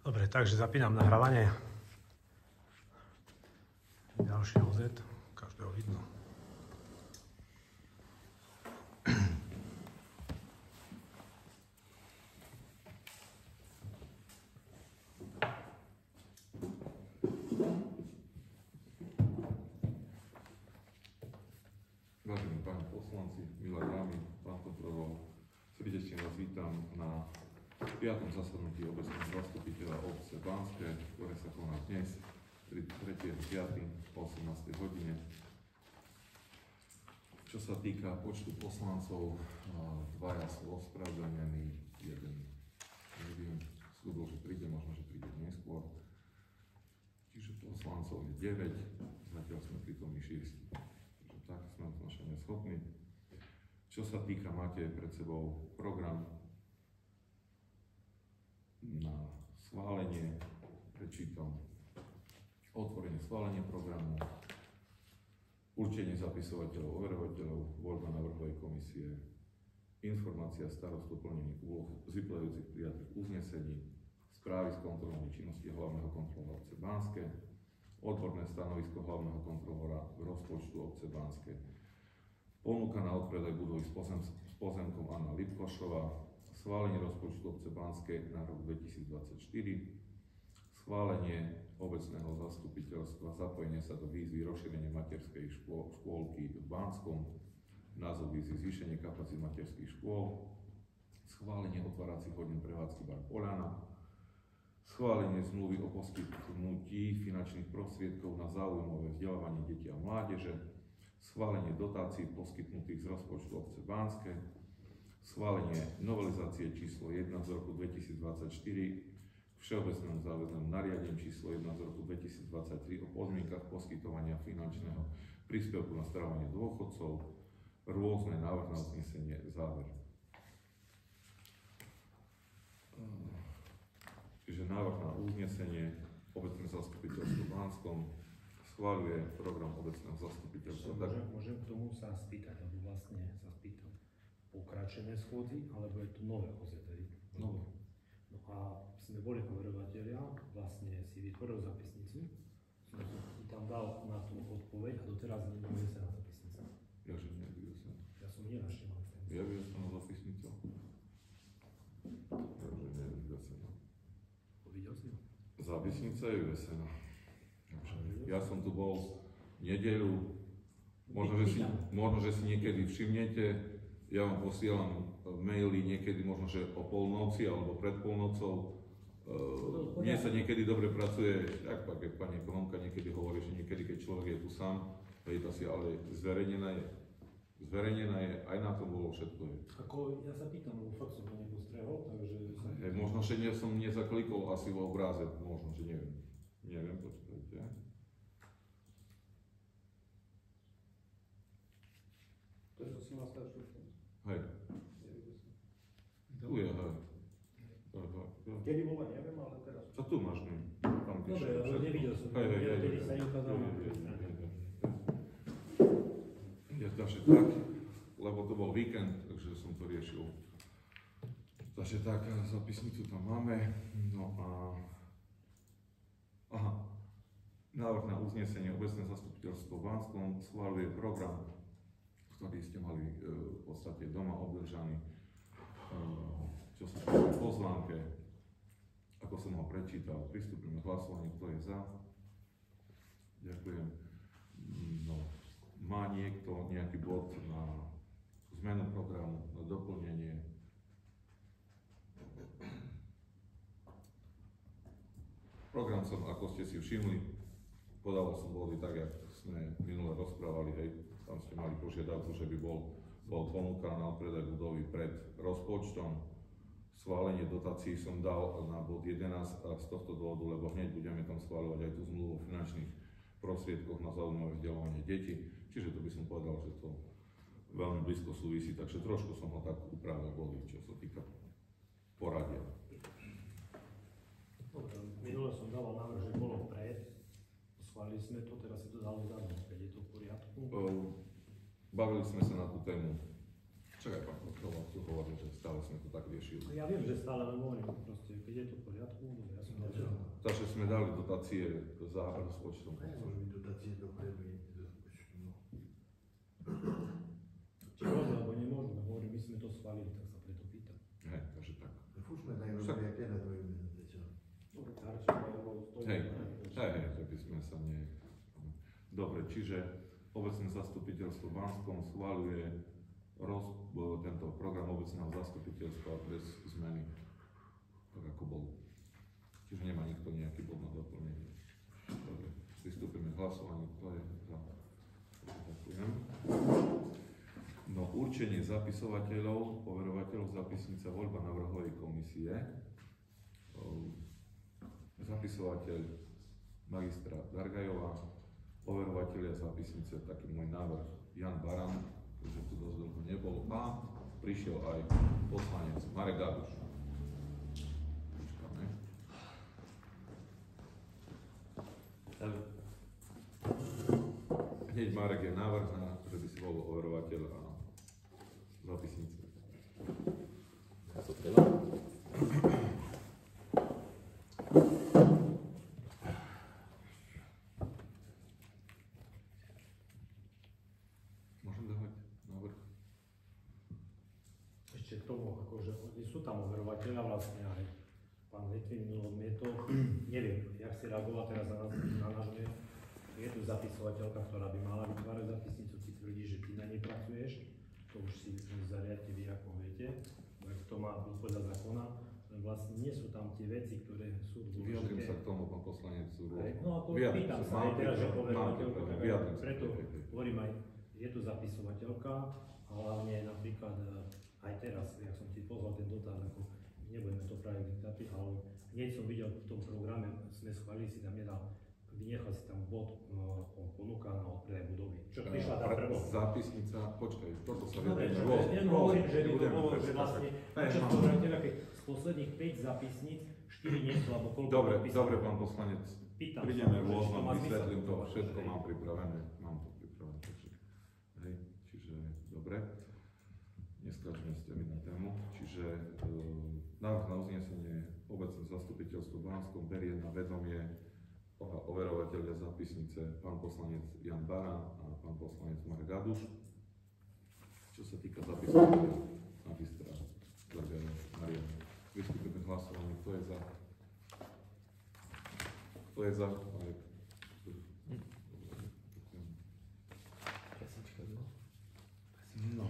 Dobre, takže zapínam nahrávanie. Ďalší OZ, každého vidno. Vážení páni poslanci, milé dámy, pán kontrolor, srdečne vás vítam na 5. zasadnutí obecného zastupiteľa obce Banské, ktoré sa koná dnes, 3.5. o 18. hodine. Čo sa týka počtu poslancov, dvaja sú ospravedlnení, jeden neviem, slúbil, že príde, možno, že príde neskôr. Čiže poslancov je 9, zatiaľ sme prítomní 6. Takže tak sme odnášania schopní. Čo sa týka, máte pred sebou program na schválenie, prečítam, otvorenie schválenie programu, určenie zapisovateľov, overovateľov, voľba návrhovej komisie, informácia starostu o plnení úloh z vyplývajúcich prijatých uznesení, správy z kontrolnej činnosti hlavného kontrolora obce Banské, odborné stanovisko hlavného kontrolora k rozpočtu obce Banské, ponuka na odpredaj budovy s pozemkom Anna Lipkošová, schválenie rozpočtu obce Banské na rok 2024, schválenie obecného zastupiteľstva, zapojenie sa do výzvy rozšírenie materskej škôlky v Banskom, názov výzvy zvýšenie kapacít materských škôl, schválenie otváracích hodín prevádzky bar Poľana, schválenie zmluvy o poskytnutí finančných prostriedkov na záujmové vzdelávanie detí a mládeže, schválenie dotácií poskytnutých z rozpočtu obce Banské, schválenie novelizácie číslo 1 z roku 2024 k všeobecnému záväznému nariadeniu číslo 1 z roku 2023 o podmienkach poskytovania finančného príspevku na starávanie dôchodcov, rôzne návrh na uznesenie, záver. Čiže návrh na uznesenie obecné zastupiteľstvo v Banskom schváľuje program obecného zastupiteľstva. Môžem k tomu sa spýtať, alebo vlastne sa spýtam, pokračujeme schôdzi, alebo je to nové OZTI? Nové. No a sme boli overovatelia, vlastne si vytvoril zapisnicu, som ti tam dal na tú odpoveď a doteraz nebude sa na zapisnica. Ja, že nevidel som. Ja som nenašiel. Ja videl som na zapisnicu. Ja, že nevidel som. Videl si ho? Zápisnica je vyvesená. Ja som tu bol nedeľu, možno, že si niekedy všimnete, ja vám posielam maily niekedy možno, že o polnoci alebo pred polnocou. Mne sa niekedy dobre pracuje, tak pani ekonomka niekedy hovorí, že niekedy, keď človek je tu sám, to si ale zverejnená je, aj na tom bolo všetko. Ako ja sa pýtam, lebo fakt som to nepostrehol, takže... Možno, že som nezaklikol asi v obráze, možno, že neviem. Neviem, počkajte. To je 18. Hej. Tu je, hej. Kedy bola, neviem, ale teraz. A tu máš, ne? Tam píše. Dobre, ale nevidel som. Kedy sa neukázal na tej strane. Takže tak, lebo to bol víkend, takže som to riešil. Takže tak, zapisnicu tam máme. No a... Aha. Návrh na uznesenie obecné zastupiteľstvo v Banskom schváľuje program, ktorý ste mali v podstate doma obdržaný, čo sa týka pozvánke, ako som ho prečítal. Pristúpime k hlasovaniu, kto je za. Ďakujem. No, má niekto nejaký bod na zmenu programu, na doplnenie? Program som, ako ste si všimli, podával som body tak, jak sme minule rozprávali, hej. Tam ste mali požiadavku, že by bol ponuka na predaj budovy pred rozpočtom. Schválenie dotácií som dal na bod 11 a z tohto dôvodu, lebo hneď budeme tam schváľovať aj tú zmluvu o finančných prostriedkoch na zaujímavé vzdelávanie detí. Čiže to by som povedal, že to veľmi blízko súvisí, takže trošku som ho tak upravil body, čo sa týka poradia. Dobre, minule som dával návrh, že bolo pred. Schválili sme to, teraz si to dalo zadnú, keď je to v poriadku. Bavili sme sa na tú tému. Čakaj, pán kontrolor, tu hovoril, že stále sme to tak riešili. Ja viem, že stále len hovorím, proste, keď je to v poriadku, ja som dal, že sme dali dotácie za rozpočtom. Nemôžu byť dotácie do prebytky z rozpočtu. No. Či môžu, alebo nemôžu, no hovorím, my sme to schválili, tak sa preto pýtam. Hej, takže tak. Furt sme tak robili, jak teraz robíme zatiaľ. Hej, že by sme sa nie... Dobre, čiže obecné zastupiteľstvo v Banskom schvaľuje tento program obecného zastupiteľstva bez zmeny, tak ako bol. Čiže nemá nikto nejaký bod na doplnenie. Dobre, pristúpime k hlasovaniu, kto je za. Ďakujem. No, určenie zapisovateľov, overovateľov zapisnice, voľba navrhovej komisie. Zapisovateľ magistra Dargajová, overovateľia zapisnice, taký môj návrh Jan Baran, že tu dosť dlho nebol, a prišiel aj poslanec Marek Gaduš. Počkáme. Hneď Marek je návrh, že by si bol overovateľ a zapisnice. A to treba? Môžem dávať návrh? Ešte k tomu, akože sú tam overovateľa vlastne aj pán Litvin odmietol. Neviem, jak si reagoval teraz na náš mail. Je tu zapisovateľka, ktorá by mala vytvárať zapisnicu, si tvrdí, že ty na nej pracuješ. To už si zariadte vy, ako viete. To má byť podľa zákona. Len vlastne nie sú tam tie veci, ktoré sú Vyjadrím dôležité. sa k tomu, pán poslanec. No ako Vyjadrím pýtam sa, sa aj teraz, že overovateľka, mám tak vyjadrím sa. preto hovorím aj, je tu zapisovateľka a hlavne napríklad aj teraz, jak som ti pozval ten dotaz, ako nebudeme to práve diktáty, ale hneď som videl v tom programe, sme schválili, si tam nedal, vynechal si tam bod ponuka na odpredaj budovy. Čo prišla tá prvo? Zápisnica, počkaj, toto sa No, vedie. ja hovorím, že je to bolo, že vlastne počas overovateľa, keď z posledných 5 zápisníc 4 nie sú, alebo koľko Dobre, podpísaných. dobre, pán poslanec, Pýtam prídeme sa, že rôzno, či to má zmysel. vysvetlím to, všetko mám pripravené, takže, hej, čiže, dobre, neskáčeme ste mi na tému, čiže návrh na uznesenie obecné zastupiteľstvo v Banskom berie na vedomie overovateľia zápisnice pán poslanec Jan Baran a pán poslanec Marek Gaduš. Čo sa týka zapisovateľa magistra Dargaja Mariana. Vystúpime k hlasovaniu. Kto je za? Kto je za? Marek. No,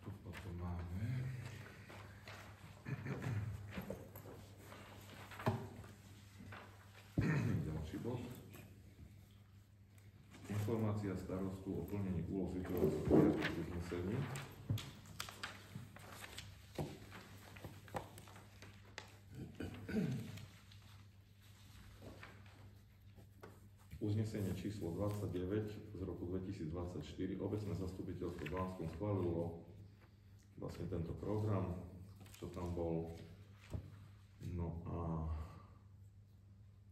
tu potom máme. Ďalší bod. Informácia starostu o plnení úloh zvyšovacích poriadku uznesení. Uznesenie číslo 29 z roku 2024 obecné zastupiteľstvo v Banskom schválilo vlastne tento program, čo tam bol. No a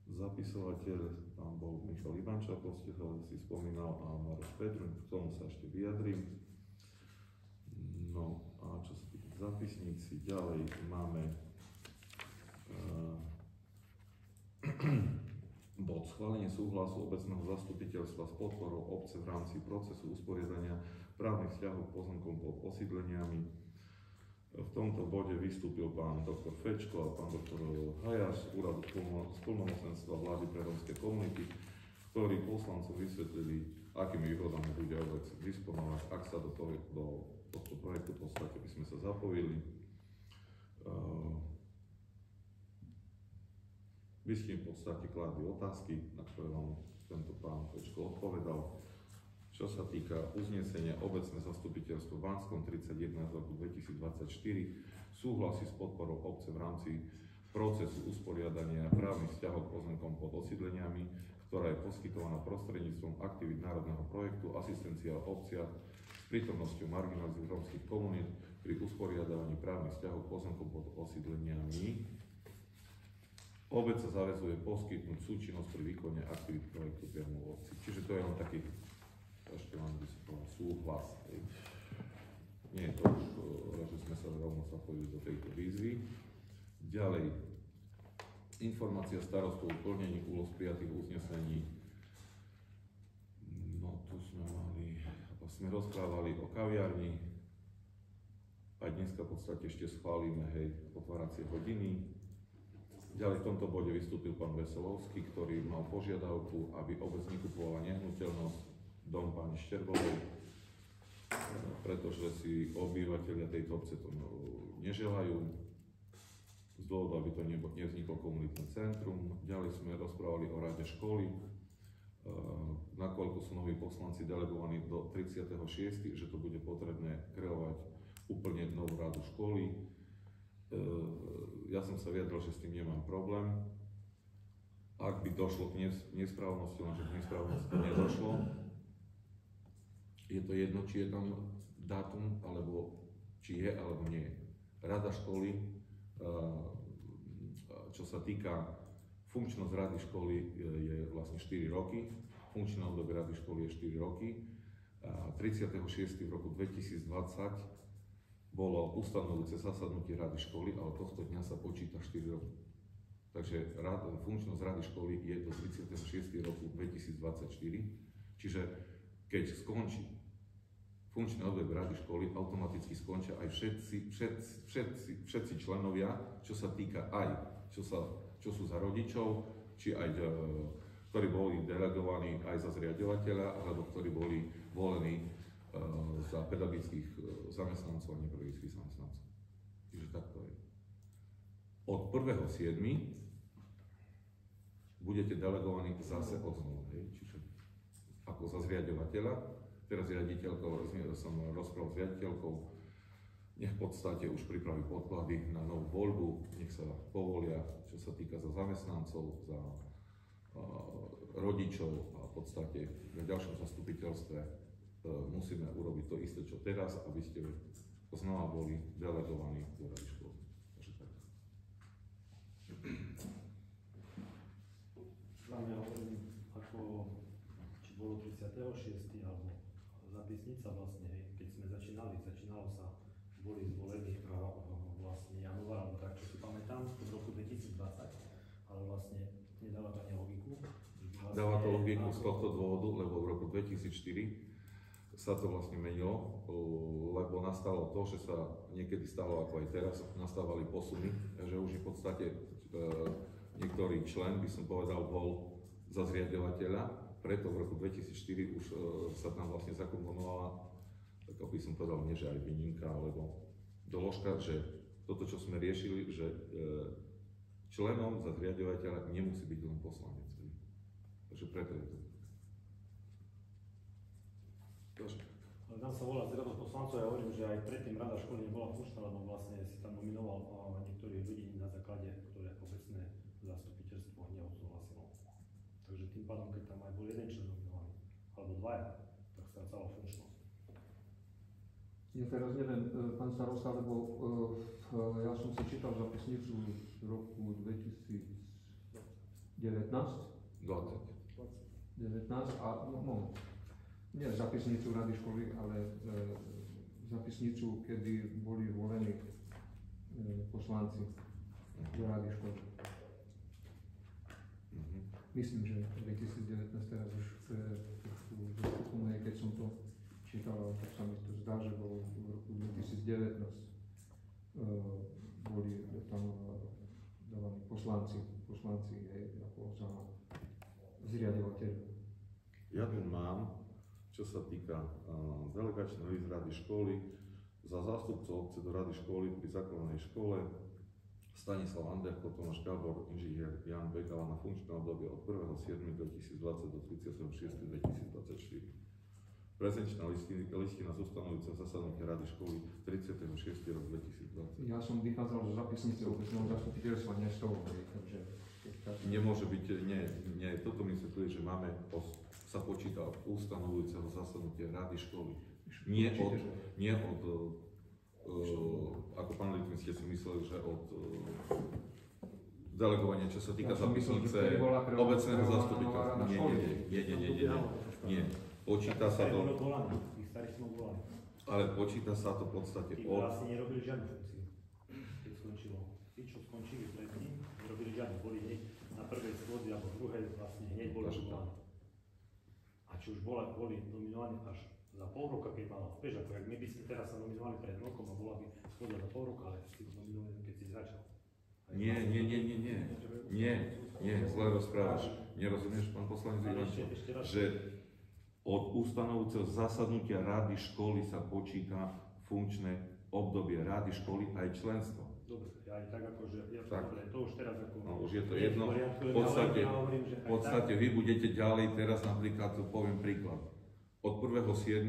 zapisovateľ tam bol Michal Ivanča, ako ste ho si spomínal, a Maroš Petruň, k tomu sa ešte vyjadrím. No a čo sa týka zapisníci, ďalej máme bod schválenie súhlasu obecného zastupiteľstva s podporou obce v rámci procesu usporiadania právnych vzťahov pozemkom pod osídleniami. V tomto bode vystúpil pán doktor Fečko a pán doktor Hajáš z úradu splnomocnenstva vlády pre rómske komunity, ktorí poslancom vysvetlili, akými výhodami bude obec disponovať, ak sa do tohto projektu v podstate by sme sa zapojili. Vy ste im v podstate kladli otázky, na ktoré vám tento pán Fečko odpovedal. Čo sa týka uznesenia obecné zastupiteľstvo v Banskom 31 z roku 2024 súhlasí s podporou obce v rámci procesu usporiadania právnych vzťahov pozemkom pod osídleniami, ktorá je poskytovaná prostredníctvom aktivít národného projektu Asistencia v obciach s prítomnosťou marginalizovaných rómskych komunít pri usporiadávaní právnych vzťahov pozemkom pod osídleniami. Obec sa zaväzuje poskytnúť súčinnosť pri výkone aktivít projektu priamo v obci. Čiže to je len taký, ešte len by som povedal, súhlas. Nie je to už, že sme sa rovno zapojili do tejto výzvy. Ďalej, Informácia starostov o plnení úloh prijatých uznesení. No tu sme rozprávali o kaviarni. Aj dneska v podstate ešte schválime, hej, otváracie hodiny. Ďalej v tomto bode vystúpil pán Veselovský, ktorý mal požiadavku, aby obec nekupovala nehnuteľnosť, dom pani Šterbovej, pretože si obyvateľia tejto obce to neželajú, z dôvodu, aby to nevzniklo komunitné centrum. Ďalej sme rozprávali o rade školy, nakoľko sú noví poslanci delegovaní do 36., že to bude potrebné kreovať úplne novú radu školy. Ja som sa vyjadril, že s tým nemám problém. Ak by došlo k nesprávnosti, lenže k nesprávnosti nedošlo, je to jedno, či je tam dátum, alebo či je, alebo nie je. Rada školy, čo sa týka funkčnosť rady školy, je vlastne 4 roky. Funkčné obdobie rady školy je 4 roky. 36. v roku 2020 bolo ustanovujúce zasadnutie rady školy, ale tohto dňa sa počíta 4 roky. Takže funkčnosť rady školy je do 36. roku 2024. Čiže keď skončí funkčné obdobie rady školy, automaticky skončia aj všetci členovia, čo sa týka aj, čo sú za rodičov, či aj ktorí boli delegovaní aj za zriaďovateľa, alebo ktorí boli volení za pedagogických zamestnancov a nepedagogických zamestnancov. Čiže tak to je. Od 1.7. budete delegovaní zase od znova, čiže ako za zriaďovateľa. Teraz riaditeľkou, som rozprával s riaditeľkou, nech v podstate už pripraví podklady na novú voľbu, nech sa povolia, čo sa týka za zamestnancov, za rodičov a v podstate v ďalšom zastupiteľstve musíme urobiť to isté, čo teraz, aby ste znova boli delegovaní do rady školy. Takže tak. Vám ja hovorím, ako či bolo 36. alebo zápisnica vlastne, hej, keď sme začínalo sa, boli zvolení vlastne január, alebo tak, čo si pamätám, v roku 2020, ale vlastne nedáva to ani logiku. Vlastne, dáva to logiku z tohto dôvodu, lebo v roku 2004 sa to vlastne menilo, lebo nastalo to, že sa niekedy stalo ako aj teraz, nastávali posuny, že už v podstate niektorý člen, by som povedal, bol za zriaďovateľa, preto v roku 2004 už sa tam vlastne zakomponovala, tak by som povedal, nie že aj výnimka, alebo doložka, že toto, čo sme riešili, že členom za zriaďovateľa nemusí byť len poslanec. Takže preto je to. Ale tam sa volá zrejme poslancov, ja hovorím, že aj predtým rada školy nebola funkčná, lebo vlastne si tam nominoval niektorých ľudí na základe, ktoré obecné zastupiteľstvo neodsúhlasilo. Takže tým pádom, keď tam aj bol jeden člen nominovaný, alebo dvaja, tak strácala funkčnosť. Ja teraz neviem, pán starosta, lebo ja som si čítal zapisnicu z roku 2019. 20. 19 a nie zapisnicu rady školy, ale zapisnicu, kedy boli volení poslanci do rady školy. Myslím, že 2019 teraz už trošku keď som to čítal, tak sa mi to zdá, že bolo v roku 2019 boli tam dávaní poslanci ako za zriaďovateľ. Ja tu mám, čo sa týka delegačného list rady školy, za zástupcov obce do rady školy pri základnej škole Stanislav Anderko, Tomáš Gábor, inžinier Jan Begala na funkčné obdobie od 1.7.2020 do 36.2024. Prezenčná listina zostanovujúca zasadnutia rady školy 36. rok 2020. Ja som vychádzal zo zapisnice obecného zastupiteľstva, nie z toho, takže... Nemôže byť, nie, toto mi vysvetlili, že máme, sa počíta od ustanovujúceho zasadnutia rady školy. Nie od ako pán Litvin ste si mysleli, že od delegovania, čo sa týka zapisnice obecného zastupiteľstva. Nie. Počíta sa to, ale počíta sa to v podstate od... Vlastne nerobili žiadnu funkciu, keď skončilo. Tí, čo skončili predtým, nerobili žiadnu, boli alebo druhej vlastne hneď boli Takže nominovaní. A či už boli nominovaní až za pol roka, keď mala vpeš, ako jak my by sme teraz sa nominovali pred rokom a bola by schoda za pol roka, ale si nominovali, keď si začal. Nie, zle rozprávaš. Nerozumieš, pán poslanec Ivančo, že od ustanovujúceho zasadnutia rady školy sa počíta funkčné obdobie rady školy aj členstvo. Dobre, aj tak akože, Tak. dobre, to už teraz ako... No, už je to jedno. V V podstate vy budete ďalej, teraz napríklad, poviem príklad. Od 1.7.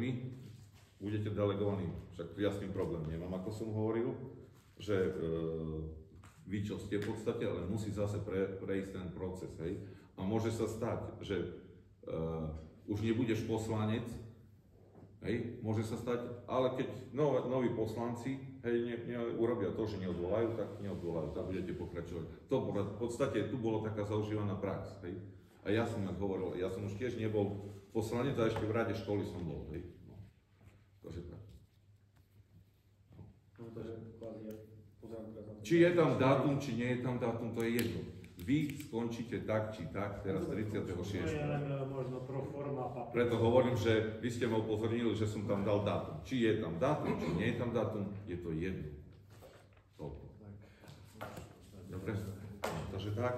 budete delegovaní, však jasný problém nemám, ako som hovoril, že vy čo ste v podstate, ale musí zase prejsť ten proces, hej. A môže sa stať, že už nebudeš poslanec, hej, môže sa stať, ale keď noví poslanci, hej, urobia to, že neodvolajú, tak neodvolajú, tak budete pokračovať. To v podstate tu bolo taká zaužívaná prax, hej. A ja som, ako hovoril, ja som už tiež nebol poslanec, a ešte v rade školy som bol, hej. No. Takže tak. Či je tam dátum, či nie je tam dátum, to je jedno. Vy skončíte tak, či tak, teraz 36. Možno pro forma papier. Preto hovorím, že vy ste ma upozornili, že som tam dal dátum. Či je tam dátum, či nie je tam dátum, je to jedno. Toľko. Dobre? Takže tak.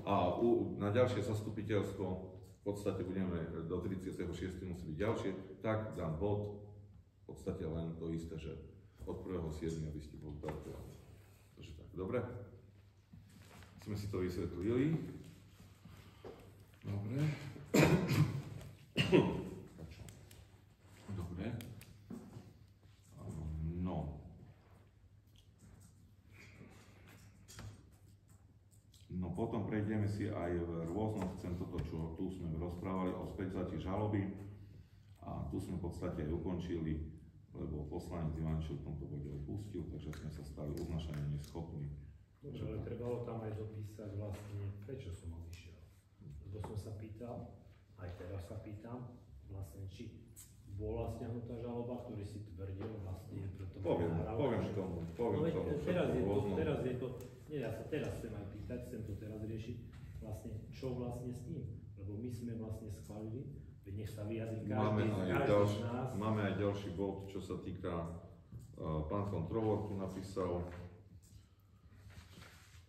A na ďalšie zastupiteľstvo v podstate budeme do 36. musí byť ďalšie, tak dám bod, v podstate len to isté, že od 1.7. aby ste boli delegovaní. Takže tak, dobre? Sme si to vysvetlili. Dobre. Dobre. No. No potom prejdeme si aj v rôznom, chcem toto, čo tu sme rozprávali o späťvzatí žaloby. A tu sme v podstate aj ukončili, lebo poslanec Ivančov v tomto bode opustil, takže sme sa stali uznašania neschopní. Dobre, ale trebalo tam aj dopísať vlastne, prečo som odišiel. Lebo som sa pýtal, aj teraz sa pýtam, vlastne, či bola stiahnutá žaloba, ktorý si tvrdil, vlastne, preto Poviem tomu. Teraz je to, nie, ja sa teraz chcem aj pýtať, chcem to teraz riešiť, vlastne, čo vlastne s tým, lebo my sme vlastne schválili, veď nech sa vyjadrí každý z nás. Máme aj ďalší bod, čo sa týka, pán kontrolór tu napísal,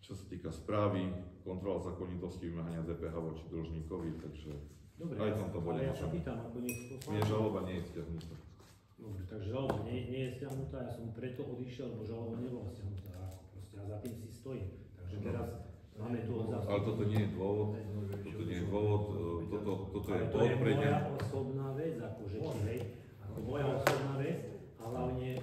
čo sa týka správy, kontrola zákonitosti vymáhania DPH voči dlžníkovi, takže dobre, aj v tomto bode ale ja sa môžeme. pýtam, ako nech Nie, žaloba nie je stiahnutá. Dobre, takže žaloba nie je stiahnutá, ja som preto odišiel, lebo žaloba nebola stiahnutá, ako proste, ja za tým si stojím. Takže teraz máme tu zastupcu. Ale toto nie je dôvod, toto je bod pre to je moja osobná vec, akože, hej, ako moja osobná vec, a hlavne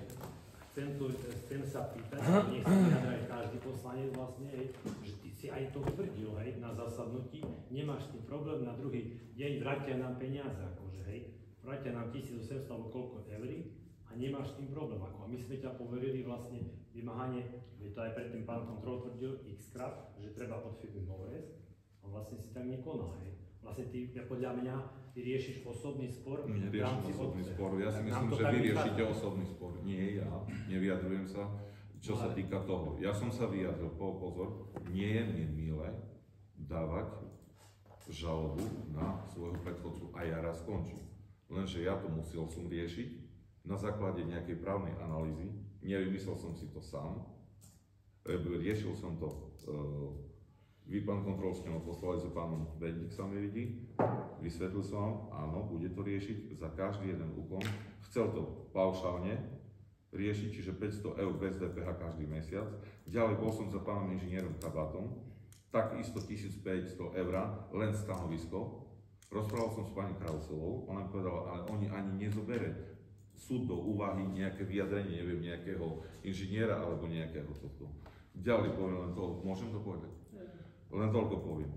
chcem sa pýtať, nech sa vyjadra aj každý poslanec vlastne, hej, že ty si aj to tvrdil, hej, na zasadnutí, nemáš s tým problém, na druhý deň vrátia nám peniaze, akože, hej, vrátia nám 1800 alebo koľko eur a nemáš s tým problém, ako, a my sme ťa poverili vlastne vymáhanie, veď to aj predtým pán kontrol tvrdil x-krát, že treba od firmy Mores, a vlastne si tak nekoná, hej. Vlastne ty, podľa mňa, ty riešiš osobný spor v rámci osobný obce. spor. Ja si Tak myslím, nám to že tak vy riešite vychádza. osobný spor. Nie ja, nevyjadrujem sa, čo sa týka toho. Ja som sa vyjadril, pozor, nie je mi milé dávať žalobu na svojho predchodcu a ja raz skončím. Lenže ja to musel som riešiť na základe nejakej právnej analýzy, nevymyslel som si to sám, riešil som to, vy, pán kontrol, ste ma poslali za pánom Bendixom, vidí, vysvetlil som vám, áno, bude to riešiť za každý jeden úkon, chcel to paušálne riešiť, čiže 500 eur bez DPH každý mesiac, ďalej bol som za pánom inžinierom Kabatom, takisto 1500 eur, len stanovisko, rozprával som s pani Krausovou, ona mi povedala, ale oni ani nezobere súd do úvahy nejaké vyjadrenie, neviem, nejakého inžiniera alebo nejakého tohto. Ďalej poviem len to, môžem to povedať? Len toľko poviem.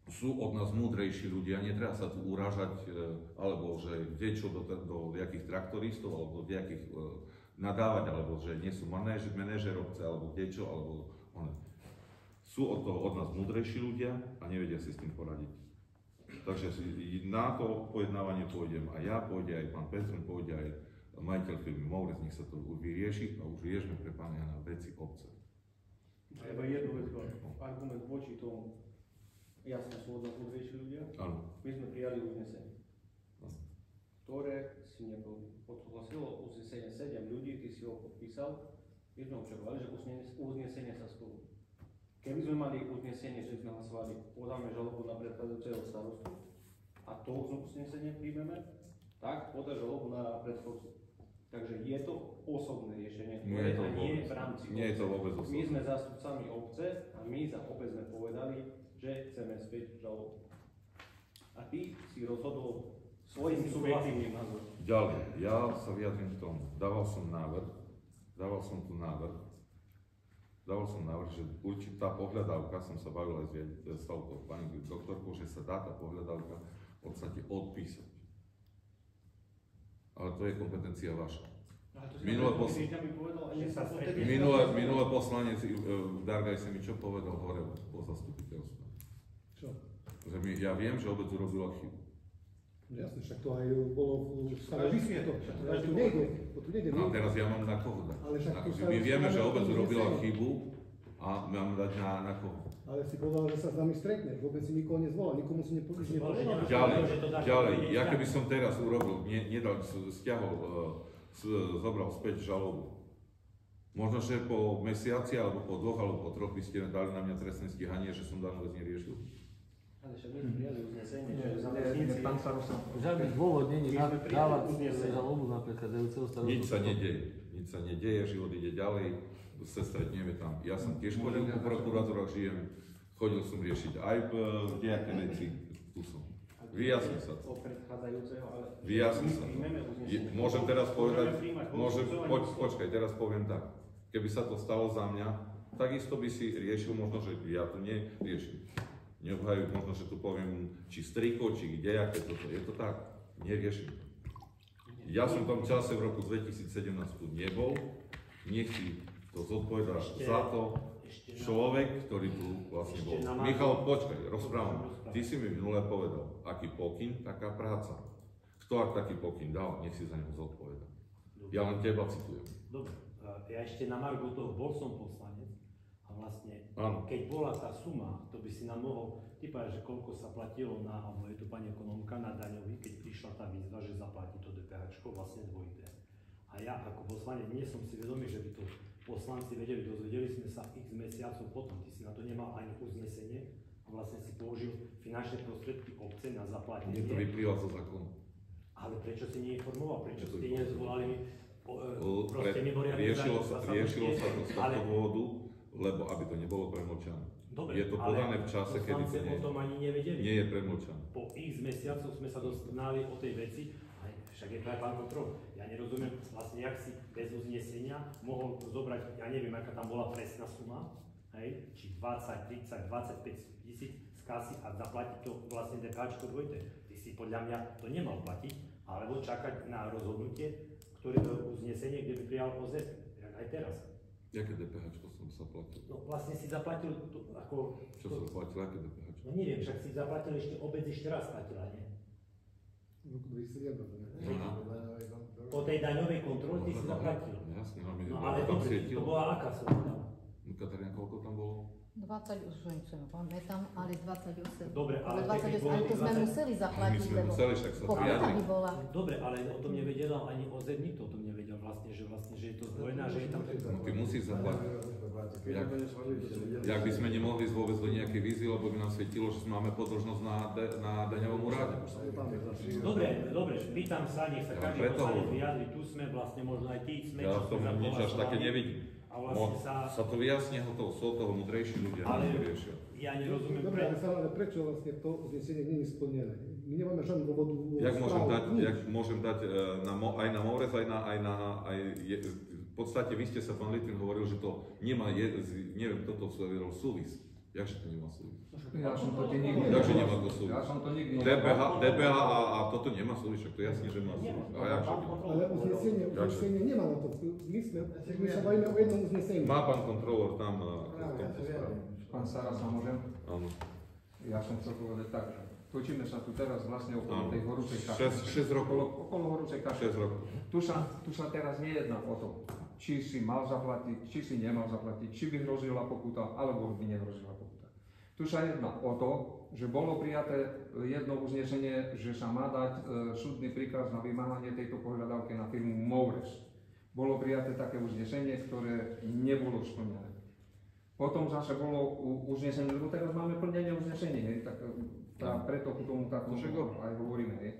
Sú od nás múdrejší ľudia, netreba sa tu urážať, alebo že kdečo do jakých traktoristov, alebo do jakých nadávať, alebo že nie sú manažerovce, alebo kdečo, alebo one. Sú od nás múdrejší ľudia a nevedia si s tým poradiť. Takže na to pojednávanie pôjdem a ja, pôjde aj pán Petrun, pôjde aj majiteľ firmy Mores, nech sa to vyrieši a už riešme pre pána Jana veci obce. A iba jednu vec, argument voči tomu, jasne sú od nás múdrejší ľudia, Áno. my sme prijali uznesenie, Áno. ktoré si odsúhlasilo uznesenie 7 ľudí, ty si ho podpísal, my sme očakávali, že uznesenie sa splní. Keby sme mali uznesenie, že sme hlasovali, podáme žalobu na predchádzajúceho starostu a to uznesenie príjmeme, tak podá žalobu na predchodcu. Takže je to osobné riešenie, Nie je to a nie vôbec. v rámci Nie je to obce. vôbec My osobné. sme zástupcami obce a my za obec sme povedali, že chceme späť žalobu. A ty si rozhodol svojím subjektívnym názorom. Ďalej, ja sa vyjadrím k tomu. Dával som návrh, že určitá pohľadávka, som sa bavil aj s touto pani doktorkou, že sa dá tá pohľadávka v podstate odpísať. Ale to je kompetencia vaša. Ale to si Minulé na pos- týždňa mi povedal, a Že sa nechcel stretne. vtedy- Minulé poslanec Dargaj sa mi čo povedal hore po zastupiteľstve. Čo? Že ja viem, že obec urobila chybu. No jasne, však to aj bolo v stanovisku. Každý Tu bol. nejde, tu nejde. No a teraz ja mám na koho dať. Ale však to sa My vieme, že stále obec to urobila nezmení. chybu a mám dať na koho. Ale si povedal, že sa s nami stretne. Vôbec si nikoho nezvolal, nikomu si nepovedal. Ďalej, ja keby som teraz urobil, nedal, stiahol, zobral späť žalobu. Možno, že po mesiaci, alebo po 2, alebo po 3 by ste dali na mňa trestné stíhanie, že som danú vec neriešil. Ale však my sme prijali uznesenie, že Nie, zamestníci... pán Starosta. Žiadny dôvod není My sme prijali dávať uznesenie. žalobu na predchádzajúceho starostu. Nič sa nedeje, život ide ďalej, sa stretneme tam. Ja som tiež chodil po prokuratúrach, chodil som riešiť aj nejaké veci, tu som. Vyjasní sa to. O predchádzajúceho, ale... Vyjasní sa to. Príjmeme uznesenie. Môžem teraz povedať, Môžeme príjmať počkaj, teraz poviem tak. Keby sa to stalo za mňa, takisto by si riešil, možno, že ja to neriešim. Neobhajujú, možno, že tu poviem, či striko, či kde, aké toto. Je to tak? Neriešim. Ja som v tom čase v roku 2017 tu nebol, nech si to zodpovedá za to človek, ktorý tu vlastne bol. Michal, počkaj, rozprávam. Ty si mi minule povedal, aký pokyn, taká práca. Kto ak taký pokyn dal, nech si za neho zodpovedá. Ja len teba citujem. Dobre, ja ešte na margo toho bol som poslanec a vlastne, Áno. keď bola tá suma, to by si nám mohol typať, že koľko sa platilo na, alebo je tu pani ekonomka, na daňový, keď prišla tá výzva, že zaplatí to DPH, vlastne dvojité. A ja ako poslanec nie som si vedomý, že by to poslanci vedeli, dozvedeli sme sa x mesiacov potom, ty si na to nemal ani uznesenie a vlastne si použil finančné prostriedky obce na zaplatenie. Mne to vyplýva zo zákonu. Ale prečo si neinformoval, prečo Je to ste nezvolali proste mimoriadne Riešilo sa to z tohto ale dôvodu, lebo aby to nebolo premlčané. dobre, Je to podané v čase, kedy to poslanci o tom ani nevedeli. nie je premlčané. Po x mesiacoch sme sa doznali o tej veci, ale však je to aj pán kontrol. Ja nerozumiem vlastne, jak si bez uznesenia mohol zobrať, ja neviem, aká tam bola presná suma, hej, či 20, 30, 25 tisíc z kasy a zaplatiť to vlastne DPHčko dvojité. Ty si podľa mňa to nemal platiť, alebo čakať na rozhodnutie, ktoré to uznesenie, kde by prijal OZ, jak aj teraz. Jaké DPH som sa platil? No vlastne si zaplatil, ako... Čo som platil, aké DPH? No neviem, však si zaplatil obec ešte raz platila, nie? V roku 2017. Aha. Po tej daňovej kontrole ty si zaplatil. Jasne, no, No ale tam dobre, to svietilo. bola aká suma? No, Katarína, koľko tam bolo? 20, už čo pamätám, ale 28. Dobre, ale Ale keď 28, bolo ale to tých sme 20 museli My zaplatiť, sme lebo museli, však sa pokuta vyjadriť. by bola. Dobre, ale o tom nevedela ani OZ, nikto o tom nevedel vlastne, že je to zdvojená, že je tam... No, ty musíš zaplatiť. Jak by sme nemohli ísť vôbec do nejakej vízy, lebo by nám svietilo, že máme podložnosť na daňovom úrade. Dobre, pýtam sa, nech sa Ja každý preto poslanec hovorím. vyjadri, tu sme vlastne, možno aj tí sme, Ja čo v tom sme za to nič až také hlasovali. nevidím. A vlastne Sa to vyjasnia, sú toho múdrejší ľudia, Ale- to riešia. Ja nerozumiem, Dobre, ale prečo vlastne to uznesenie nie je splnené? My nemáme žiadnu dôvodu. Jak môžem dať aj na Mores, v podstate vy ste sa, pán Litvin, hovoril, že to nemá, neviem, toto súvis. Jakže to nemá súvis? Ja som to nikdy Takže nemá to súvis. Ja som to nikdy DPH a toto nemá súvis, však to je jasne, že má súvis. A jakže nemá? Ale uznesenie nemá na to. My sa bavíme o jednom uznesení. Má pán kontrolór tam v tomto správe. Pán Starosta, môžem? Áno. Ja som chcel povedať tak, že točíme sa tu teraz vlastne okolo Áno. tej horúcej kaše. 6 rokov. Okolo horúcej kaše. 6 rokov. Tu sa teraz nejedná o to, či si mal zaplatiť, či si nemal zaplatiť, či by hrozila pokuta, alebo by nehrozila pokuta. Tu sa jedná o to, že bolo prijaté jedno uznesenie, že sa má dať súdny príkaz na vymáhanie tejto požiadavky na firmu Moures. Bolo prijaté také uznesenie, ktoré nebolo splnené. Potom zase bolo uznesenie, lebo teraz máme plnenie uznesenie, hej, tak preto k tomu takto aj hovoríme. Hej.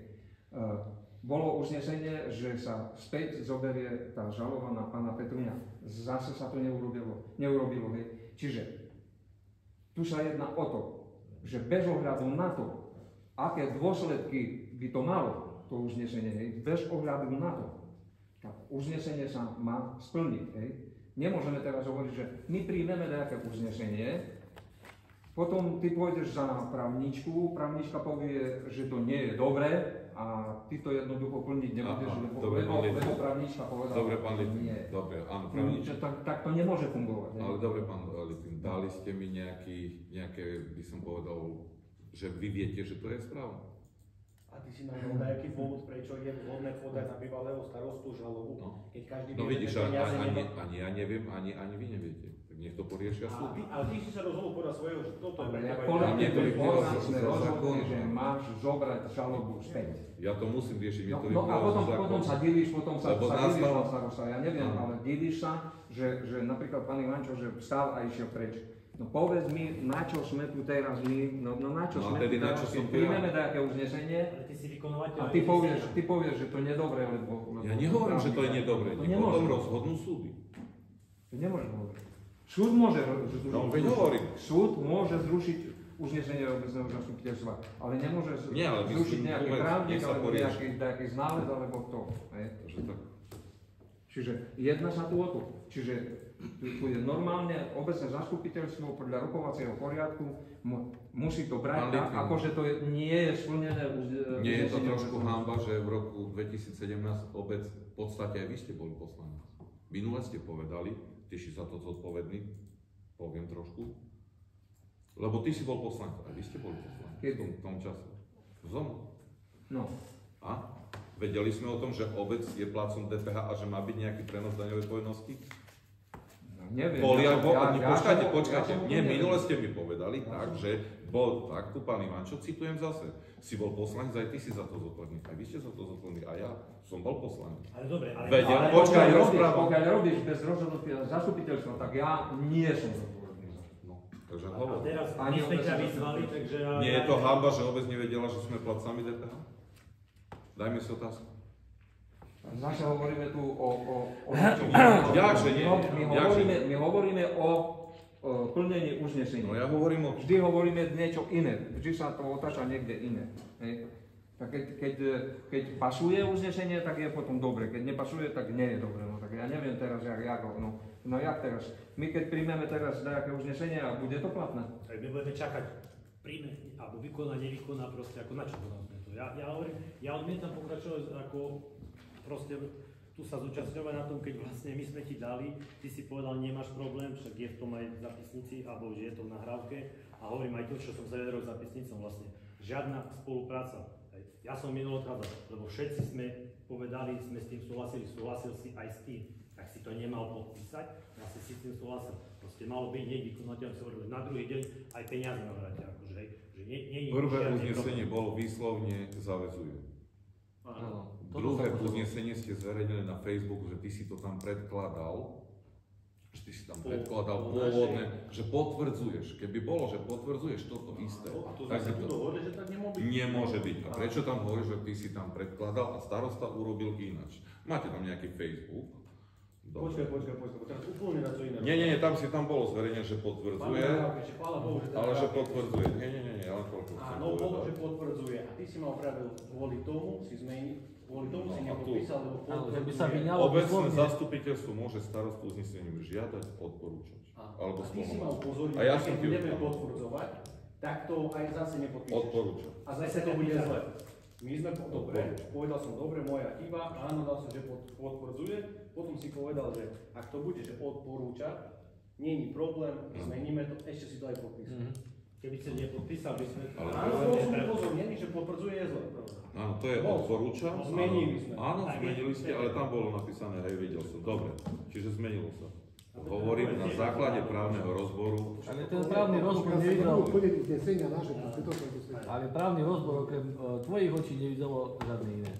Bolo uznesenie, že sa späť zoberie tá žaloba na pána Petruňa. Zase sa to neurobilo. Hej. Čiže tu sa jedná o to, že bez ohľadu na to, aké dôsledky by to malo, to uznesenie, hej, bez ohľadu na to, tak uznesenie sa má splniť. Hej. Nemôžeme teraz hovoriť, že my príjmeme nejaké uznesenie, potom ty pôjdeš za právničku, právnička povie, že to nie je dobré a ty to jednoducho plniť nebudeš, lebo právnička povedala, že nie. Dobre, áno, právnička. Tak to nemôže fungovať. Ne? Ale dobre, pán Litvin, dali ste mi nejaké, by som povedal, že vy viete, že to je správne. A ty si našiel nejaký dôvod, prečo je vhodné podať na bývalého starostu žalobu, keď každý vie, vidíš, že peniaze nemá. ani ja neviem, ani vy neviete. Tak nech to poriešia súdy. Ale ty si sa rozhodol podľa svojho, že toto je pre teba. Sme rozhodli, že máš zobrať žalobu späť. Ja to musím riešiť, mi to No a potom sa divíš, pán starosta, ja neviem, ale divíš sa, že napríklad pán Ivančo, že vstal a išiel preč. No povedz mi, na čo sme tu teraz my, no na čo sme tu teraz, keď príjmeme nejaké uznesenie a ty povieš, že to nie je dobré, lebo... Ja nehovorím, že to je nedobré, nech o tom rozhodnú súdy. To nemôžeš hovoriť. Súd môže zrušiť. Súd môže zrušiť uznesenie obecného zastupiteľstva, ale nemôže zrušiť nejaký právnik, alebo nejaký znález, alebo kto. Čiže jedná sa tu o to. Čiže tu je normálne obecné zastupiteľstvo podľa rokovacieho poriadku, musí to brať tak, akože to nie je splnené. Nie je to trošku hanba, že v roku 2017 obec, v podstate aj vy ste boli poslanec. Minule ste povedali, ty si za to zodpovedný, poviem trošku, lebo ty si bol poslanec, aj vy ste boli poslanec v tom čase. No. A? Vedeli sme o tom, že obec je plácom DPH a že má byť nejaký prenos daňovej povinnosti? Neviem. Počkajte. Nie, minule ste mi povedali tak, že bol tak, tu pán Ivančo, citujem zase, si bol poslanec, aj ty si za to zodpovedný, aj vy ste za to zodpovední, a ja som bol poslanec. Ale dobre, pokiaľ robíš bez rozhodnutia zastupiteľstva, tak ja nie som zodpovedný. No, takže hovor. A teraz my sme ťa vyzvali, takže... Nie je to hanba, že obec nevedela, že sme platcami DPH? Dajme si otázku. Zase hovoríme tu o Jakže nie? My hovoríme o plnení uznesení. No ja hovorím o... Vždy hovoríme niečo iné. Vždy sa to otáča niekde iné. Tak keď pasuje uznesenie, tak je potom dobre. Keď nepasuje, tak nie je dobre. No tak ja neviem teraz, jak teraz. My keď príjmeme teraz nejaké uznesenie a bude to platné? Tak my budeme čakať, príjme, alebo vykoná, nevykoná, proste ako na čo to nám to. Ja odmietam pokračovať ako proste tu sa zúčastňovať na tom, keď vlastne my sme ti dali, ty si povedal, nemáš problém, však je v tom aj v zapisnici, alebo že je to v nahrávke a hovorím aj to, čo som sa vyjadril zapisnicom vlastne. Žiadna spolupráca. Ja som minulo odchádzal, lebo všetci sme povedali, sme s tým súhlasil si aj s tým, tak si to nemal podpísať, vlastne si s tým súhlasil. Proste malo byť nevykonateľné, sa hovorili, na druhý deň aj peniaze navráte, akože, že nie prvé uznesenie bolo výslovne zaväzuje. Druhé uznesenie ste zverejnili na Facebooku, že ty si to tam predkladal, pôvodne, že potvrdzuješ. Keby bolo, že potvrdzuješ toto isté, tak nemôže byť. A prečo tam hovoríš, že ty si tam predkladal a starosta urobil ináč? Máte tam nejaký Facebook? Počkaj, teraz úplne na to iné. Nie, tam bolo zverejnené, že potvrdzuje, ale že potvrdzuje. Nie, ale toľko. Áno, bolo, že potvrdzuje. A ty si mal pravil, kvôli tomu si nepodpísal, lebo potvrdzuje. Obecné zastupiteľstvo môže starostu uznesením žiadať, odporúčať. Alebo a ty si mal pozorniť, keď budeme potvrdzovať, tak to aj zase nepodpíšeš. Odporúčať. A zase to bude zle. My sme povedal som dobre, moja chyba, áno, dal som, že potvrdzuje, potom si povedal, že ak to bude, že odporúča, nie je problém, zmeníme to, ešte si to aj podpísal. Keby ste nepodpísali, by sme... Áno, bol som upozornený, že potvrdzuje je zle. Áno, to je odporúča. Zmenili sme. Áno, zmenili ste, ale tam bolo napísané, hej, videl som. Dobre, čiže zmenilo sa. Hovorím na základe právneho rozboru. Ale ten právny rozbor Pokiaľ sa nevidel, nebudú plniť uznesenia naše, to som tu svedčil. ale právny rozbor okrem tvojich očí nevidelo žiadne iné.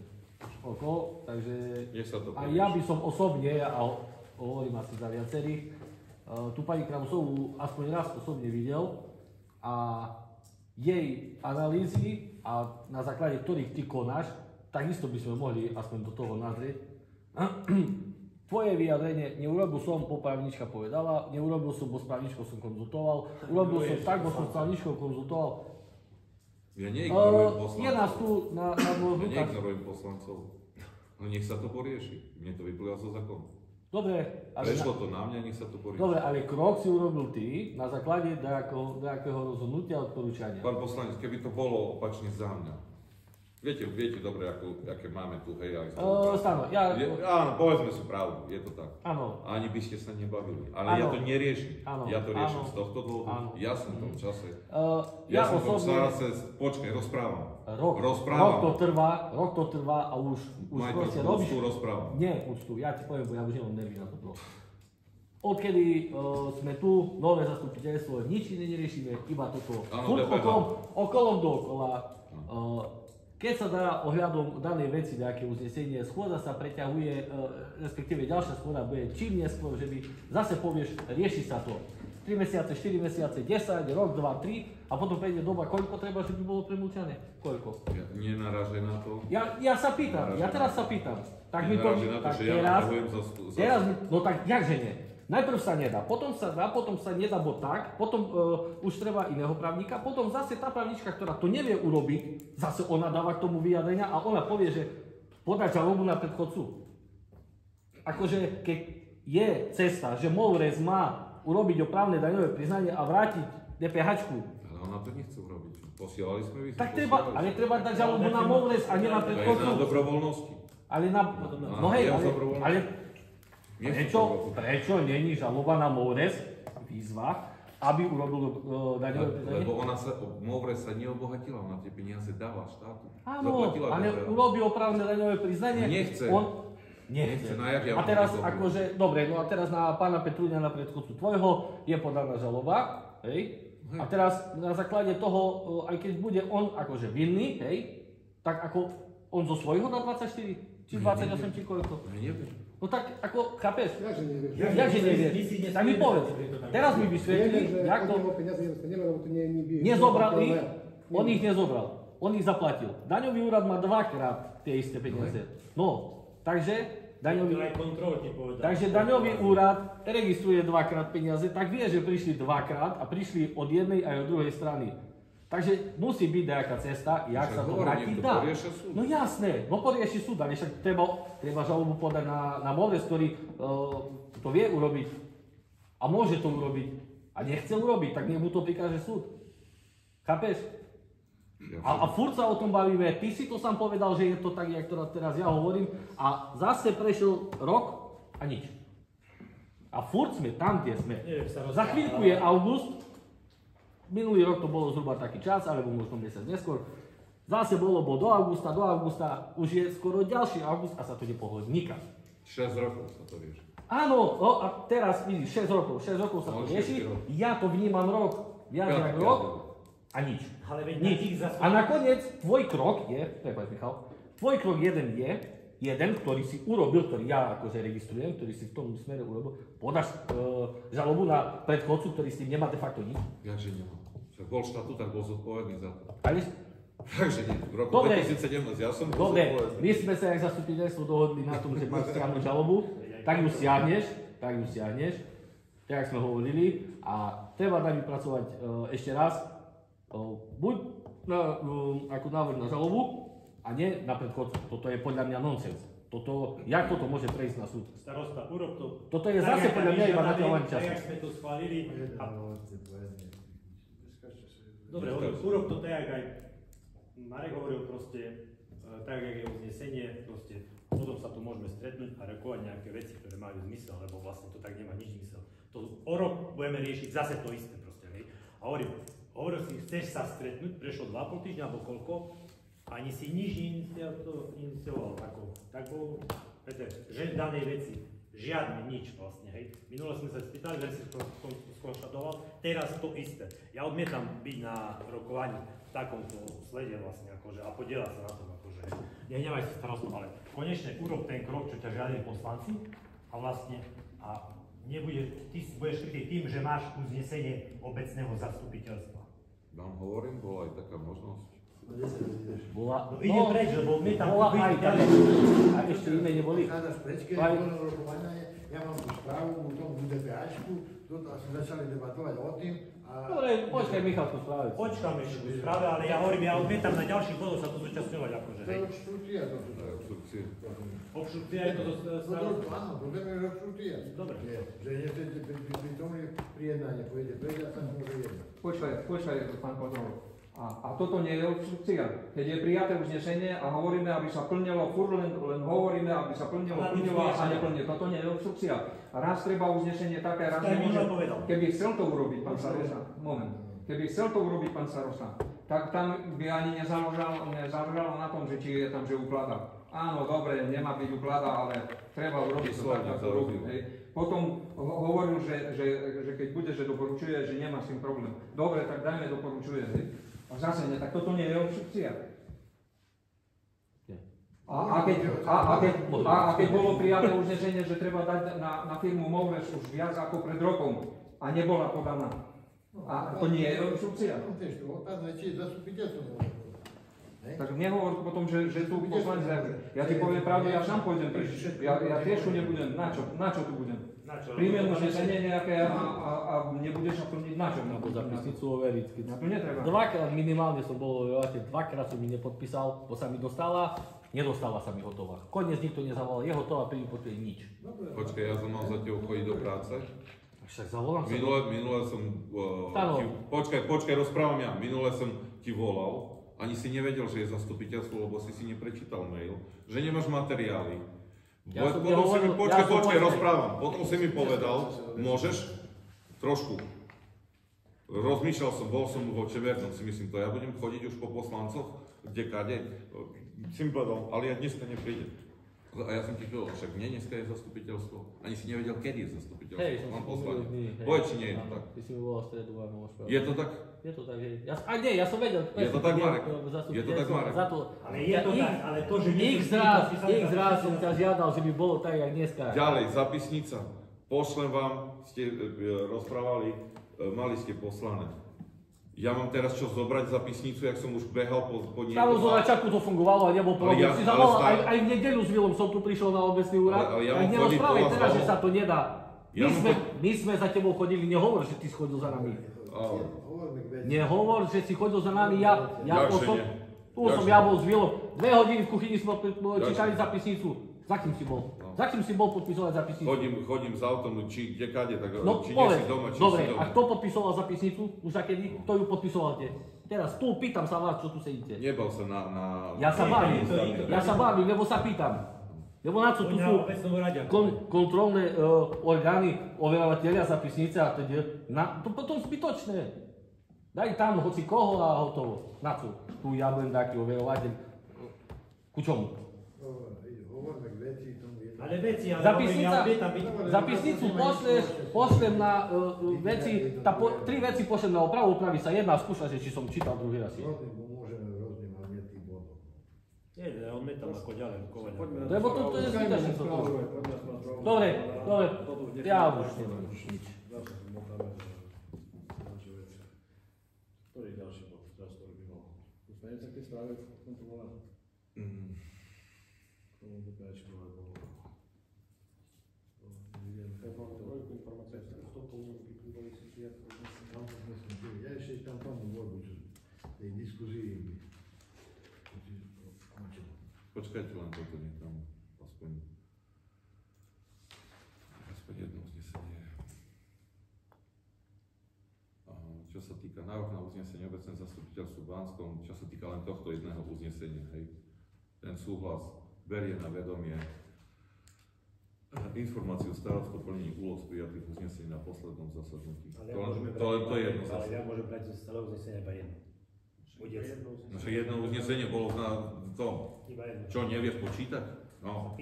Takže Nech sa to aj ja by som osobne, a hovorím asi za viacerých, tú pani Krausovú aspoň raz osobne videl a jej analýzy a na základe ktorých ty konáš, takisto by sme mohli aspoň do toho nazrieť. Tvoje vyjadrenie, neurobil som, bo právnička povedala, neurobil som, bo s právničkou som konzultoval, urobil som tak, bo som s právničkou konzultoval. Ja neignorujem poslancov. Je nás tu na môj Ja neignorujem poslancov. No nech sa to porieši. Mne to vyplýva zo zákonu. Dobre, Prešlo to na mňa, nech sa to porieši. dobre, ale krok si urobil ty na základe nejakého rozhodnutia a odporúčania. Pán poslanec, keby to bolo opačne za mňa. Viete dobre, aké máme tu, hej, aj Stano, áno, povedzme si pravdu, je to tak. Áno. Ani by ste sa nebavili. Ale Áno. ja to neriešim. Áno. Ja to riešim Áno. z tohto dôvodu. Áno. Ja som v tom čase. Ja som v tom osobne... čase, počkaj, rozprávam. Rok to trvá a už Majte proste úctu, robíš... rozprávam. Nie, úctu, ja ti poviem, bo ja už nemám nervy na to. Odkedy sme tu, nové zastupiteľstvo, nič iné neriešime, iba toto. Áno, Furt DPH. okolo dookola. Keď sa dá ohľadom danej veci nejaké uznesenie, schôdza sa preťahuje, respektíve ďalšia schôdza bude čím neskôr, že by zase povieš, rieši sa to. 3 mesiace, 4 mesiace, 10, rok, 2, 3 a potom príde doba, koľko treba, že by bolo premlčané? Koľko? Ja nenarážaj na to. Ja sa pýtam, ja teraz sa pýtam. Tak mi Nenarážaj na to, tak že ja navrhujem za... teraz, no tak jakže nie? Najprv sa nedá, potom sa dá, potom sa nedá, bo tak, potom už treba iného právnika, potom zase tá právnička, ktorá to nevie urobiť, zase ona dáva k tomu vyjadrenia a ona povie, že podať žalobu na predchodcu. Akože keď je cesta, že MOVRES má urobiť opravné daňové priznanie a vrátiť DPH-čku, Ale ona to nechce urobiť. Posielali sme vy. tak treba, ale treba dať žalobu na MOVRES a nie na To je na predchodcu. dobrovoľnosti. Ale no hej, ale prečo není žaloba na MOVRES, výzva, aby urobil daňové priznanie? Lebo MOVRES sa neobohatila, ona tie peniaze dáva štátu. Áno, Zaplatila ale DPH. urobil opravné daňové priznanie. Nechce. Nechce. No jak ja A mám teraz to akože, dobre, no a teraz na pána Petruňa, na predchodcu tvojho, je podaná žaloba, hej? A teraz na základe toho, aj keď bude on akože vinný, hej, tak ako on zo svojho dá 24, či 28, či koľko? Neviem. No tak ako, chápeš? Ja, že nevieš. Jakže nevieš? Tak mi povedz. Teraz mi vysvetli, Neviem, že jak to... od neho peniaze nedostaneme, lebo to nie je nikdy... Nezobral ich, on ich nezobral, on ich zaplatil. Daňový úrad má dvakrát tie isté peniaze. No, takže daňový úrad registruje dvakrát peniaze, tak vie, že prišli dvakrát a prišli od jednej aj od druhej strany. Takže musí byť nejaká cesta, jak sa to vrátiť dá. No jasné, no porieši súd, ale však treba žalobu podať na MOVRES, ktorý to vie urobiť a môže to urobiť a nechce urobiť, tak nech mu to prikáže súd. Chápeš? A furt sa o tom bavíme, ty si to sám povedal, že je to tak, jak to teraz ja hovorím a zase prešiel rok a nič. A furt sme tam, kde sme. Za chvíľku je august, minulý rok to bolo zhruba taký čas, alebo možno mesiac neskôr. Zase bol do augusta, už je skoro ďalší august a sa to nepohlo nikam. 6 rokov sa to rieši. Áno, no a teraz vidíš, 6 rokov sa to rieši, ja to vnímam rok, viac jak rok a nič. Nič. A nakoniec tvoj krok je, prepáč Michal, tvoj krok jeden je, ktorý si urobil, ktorý ja akože registrujem, ktorý si v tom smere urobil, podáš žalobu na predchodcu, ktorý s tým nemá de facto nič. Jakže nemá. Však bol štatút, tak bol zodpovedný za to. Ale... Takže nie, v roku Dobre. 2017 ja som bol Dobre, zodpovedný. my sme sa jak zastupiteľstvo dohodli na tom, že máš stiahnuť žalobu, tak ju stiahneš, tak sme hovorili a treba dať vypracovať ešte raz, buď ako návrh na žalobu, a nie na predchodcu. Toto je podľa mňa nonsens. Jak toto môže prejsť na súd? Starosta, urob to. Toto je zase podľa mňa iba naťahovanie času. Tak, jak sme to schválili. Dobre, urob to tak, jak aj Marek hovoril proste, tak, jak je uznesenie, proste potom sa tu môžeme stretnúť a rokovať nejaké veci, ktoré majú zmysel, lebo vlastne to tak nemá nič zmysel. To o rok budeme riešiť zase to isté proste, hej. A hovoril si, chceš sa stretnúť, prešlo 2,5 týždňa alebo koľko, ani si nič neinicioval, tak bol, Peter, že v danej veci, Žiadne, nič vlastne, hej. Minule sme sa spýtali, že si skonštatoval, teraz to isté. Ja odmietam byť na rokovaní v takomto slede vlastne, akože, a podielať sa na tom, akože, hej. Nehnevaj sa starostu, ale konečne urob ten krok, čo ťa žiadali poslanci a vlastne, a nebude, ty budeš krytý tým, že máš uznesenie obecného zastupiteľstva. Vám hovorím, bola aj taká možnosť. Bola, No ide preč, lebo my tam bola aj byť, a ešte iné neboli. Chádaš preč, keď Aj- je voľné rokovania, ja mám tú správu o tom DPAčku, toto sme začali debatovať o tým a... Dobre, počkaj Michal tú správu. Počkáme ešte tú správe, ale ja hovorím, ja odmietam na ďalších bodoch sa tu zúčastňovať, akože, To je hej. obštrukcia toto. Aj obstrukcie. Obštrukcia je to No, áno, problém je obštrukcia. Dobre. Že nechcete pri tom pri jednání pôjde preč a sa môže jednať. Počkaj, pán Kozol. A toto nie je obštrukcia. Keď je prijaté uznesenie a hovoríme, aby sa plnilo, furt len hovoríme, aby sa plnilo a neplnilo. Toto nie je obštrukcia. Raz treba uznesenie také, raz nemôže. Keby chcel to urobiť pán starosta, keby chcel to urobiť pán starosta, tak tam by ani nezáležalo na tom, že či je tam, že uklada. Áno, dobre, nemá byť uklada, ale treba urobiť to tak, ako robiť. Potom hovoril, že keď bude, že doporučuje, že nemá s tým problém. Dobre, tak dajme doporučuje. A zase nie, tak toto nie je obštrukcia. A keď bolo prijaté uznesenie, že treba dať na firmu Moures už viac ako pred rokom a nebola podaná. A to nie je obštrukcia. Otázne, či je zastupiteľstvo môže. Tak nehovor potom, že tu poslanec, ja ti poviem pravdu, ja sám pôjdem preč. Ja tiež tu nebudem, na čo tu budem? Príjmem uznesenie nejaké a nebudeš sa plniť na čo? Alebo zapisnicu overiť. Na to netreba. Dvakrát minimálne som bol overovateľ, dvakrát som mi nepodpísal, bo sa mi dostala, nedostala sa mi hotová. Koniec nikto nezavolal, je hotová, príjmi potrebuje nič. Počkaj, ja som mal za tebou chodiť do práce. Však zavolám sa. Minule som... Počkaj, rozprávam ja. Minule som ti volal, ani si nevedel, že je zastupiteľstvo, lebo si neprečítal mail, že nemáš materiály. Počkaj, rozprávam. Potom si mi povedal, môžeš trošku. Rozmýšľal som, bol som vo Čevernom, si myslím to, ja budem chodiť už po poslancoch, kade. Si mi povedal, ale ja dneska neprídem. A ja som ti povedal, však nie, dneska je zastupiteľstvo. Ani si nevedel, kedy je zastupiteľstvo. Hej, mám poslať. hej. Povedz, či nie je to tak. Ty si mi volal v stredu a môžeš povedať. Je to tak? Je to tak, hej. Ja som vedel. Je to tak, Marek? Je to tak, Marek? Ale je to tak, ale to, že... X raz som ťa žiadal, že by bolo tak, jak dneska. Ďalej, zapisnica. Pošlem vám, ste rozprávali, mali ste poslané. Ja mám teraz čo zobrať zapisnicu, jak som už behal po nej. Stále zo začiatku to fungovalo a nebol problém. Si zavolal, aj v nedeľu s Vilom som tu prišiel na obecný úrad. Ale ja tak nerozprávaj teraz, že sa to nedá. My sme za tebou chodili, nehovor, že ty si chodil za nami. Nehovor, že si chodil za nami, ja bol s Vilom. 2 hodiny v kuchyni sme čítali zapisnicu. Za kým si bol? Za kým si bol podpisovať zapisnicu? Chodím s autom, či kade, tak no, či nie si doma, či dobre, si doma. a kto podpisoval zapisnicu? Už akedy? Kto ju podpisoval kde? Teraz tu pýtam sa vás, čo tu sedíte. Nebal sa na... Ja sa bavím, lebo sa pýtam. Lebo na čo tu sú kontrolné orgány, overovateľia zapisnice a teda, to potom zbytočné. Daj tam hoci koho a hotovo. Na čo? Tu ja budem taký overovateľ. Ku čomu? Ale veci, zapisnicu pošlem na veci, 3 veci pošlem na opravu, opraví sa jedna a skúša, že či som čítal druhý raz. Môžeme rôznym, ale nie tým bodom. Nie, ja odmietam ako ďalej rukovať. Lebo to je zbytočné. Dobre, ja už neviem nič. Ktorý ďalší bod, teraz ktorý by mohol? Dostanete sa k tej správe kontrolované? K tomu DPAčku alebo... Ja ešte tam tomu vodu, tej diskuzii. Počkajte len toto, nech tam aspoň jedno uznesenie. Čo sa týka návrh na uznesenie obecné zastupiteľstvu v Banskom, čo sa týka len tohto jedného uznesenia, hej. Ten súhlas berie na vedomie informáciu starostu o plnení úloh z prijatých uznesení na poslednom zasadnutí. To je jedno. Ale ja môžem brať z celého uznesenia iba jedno. Naše jedno uznesenie bolo na tom. Čo, nevieš počítať? No.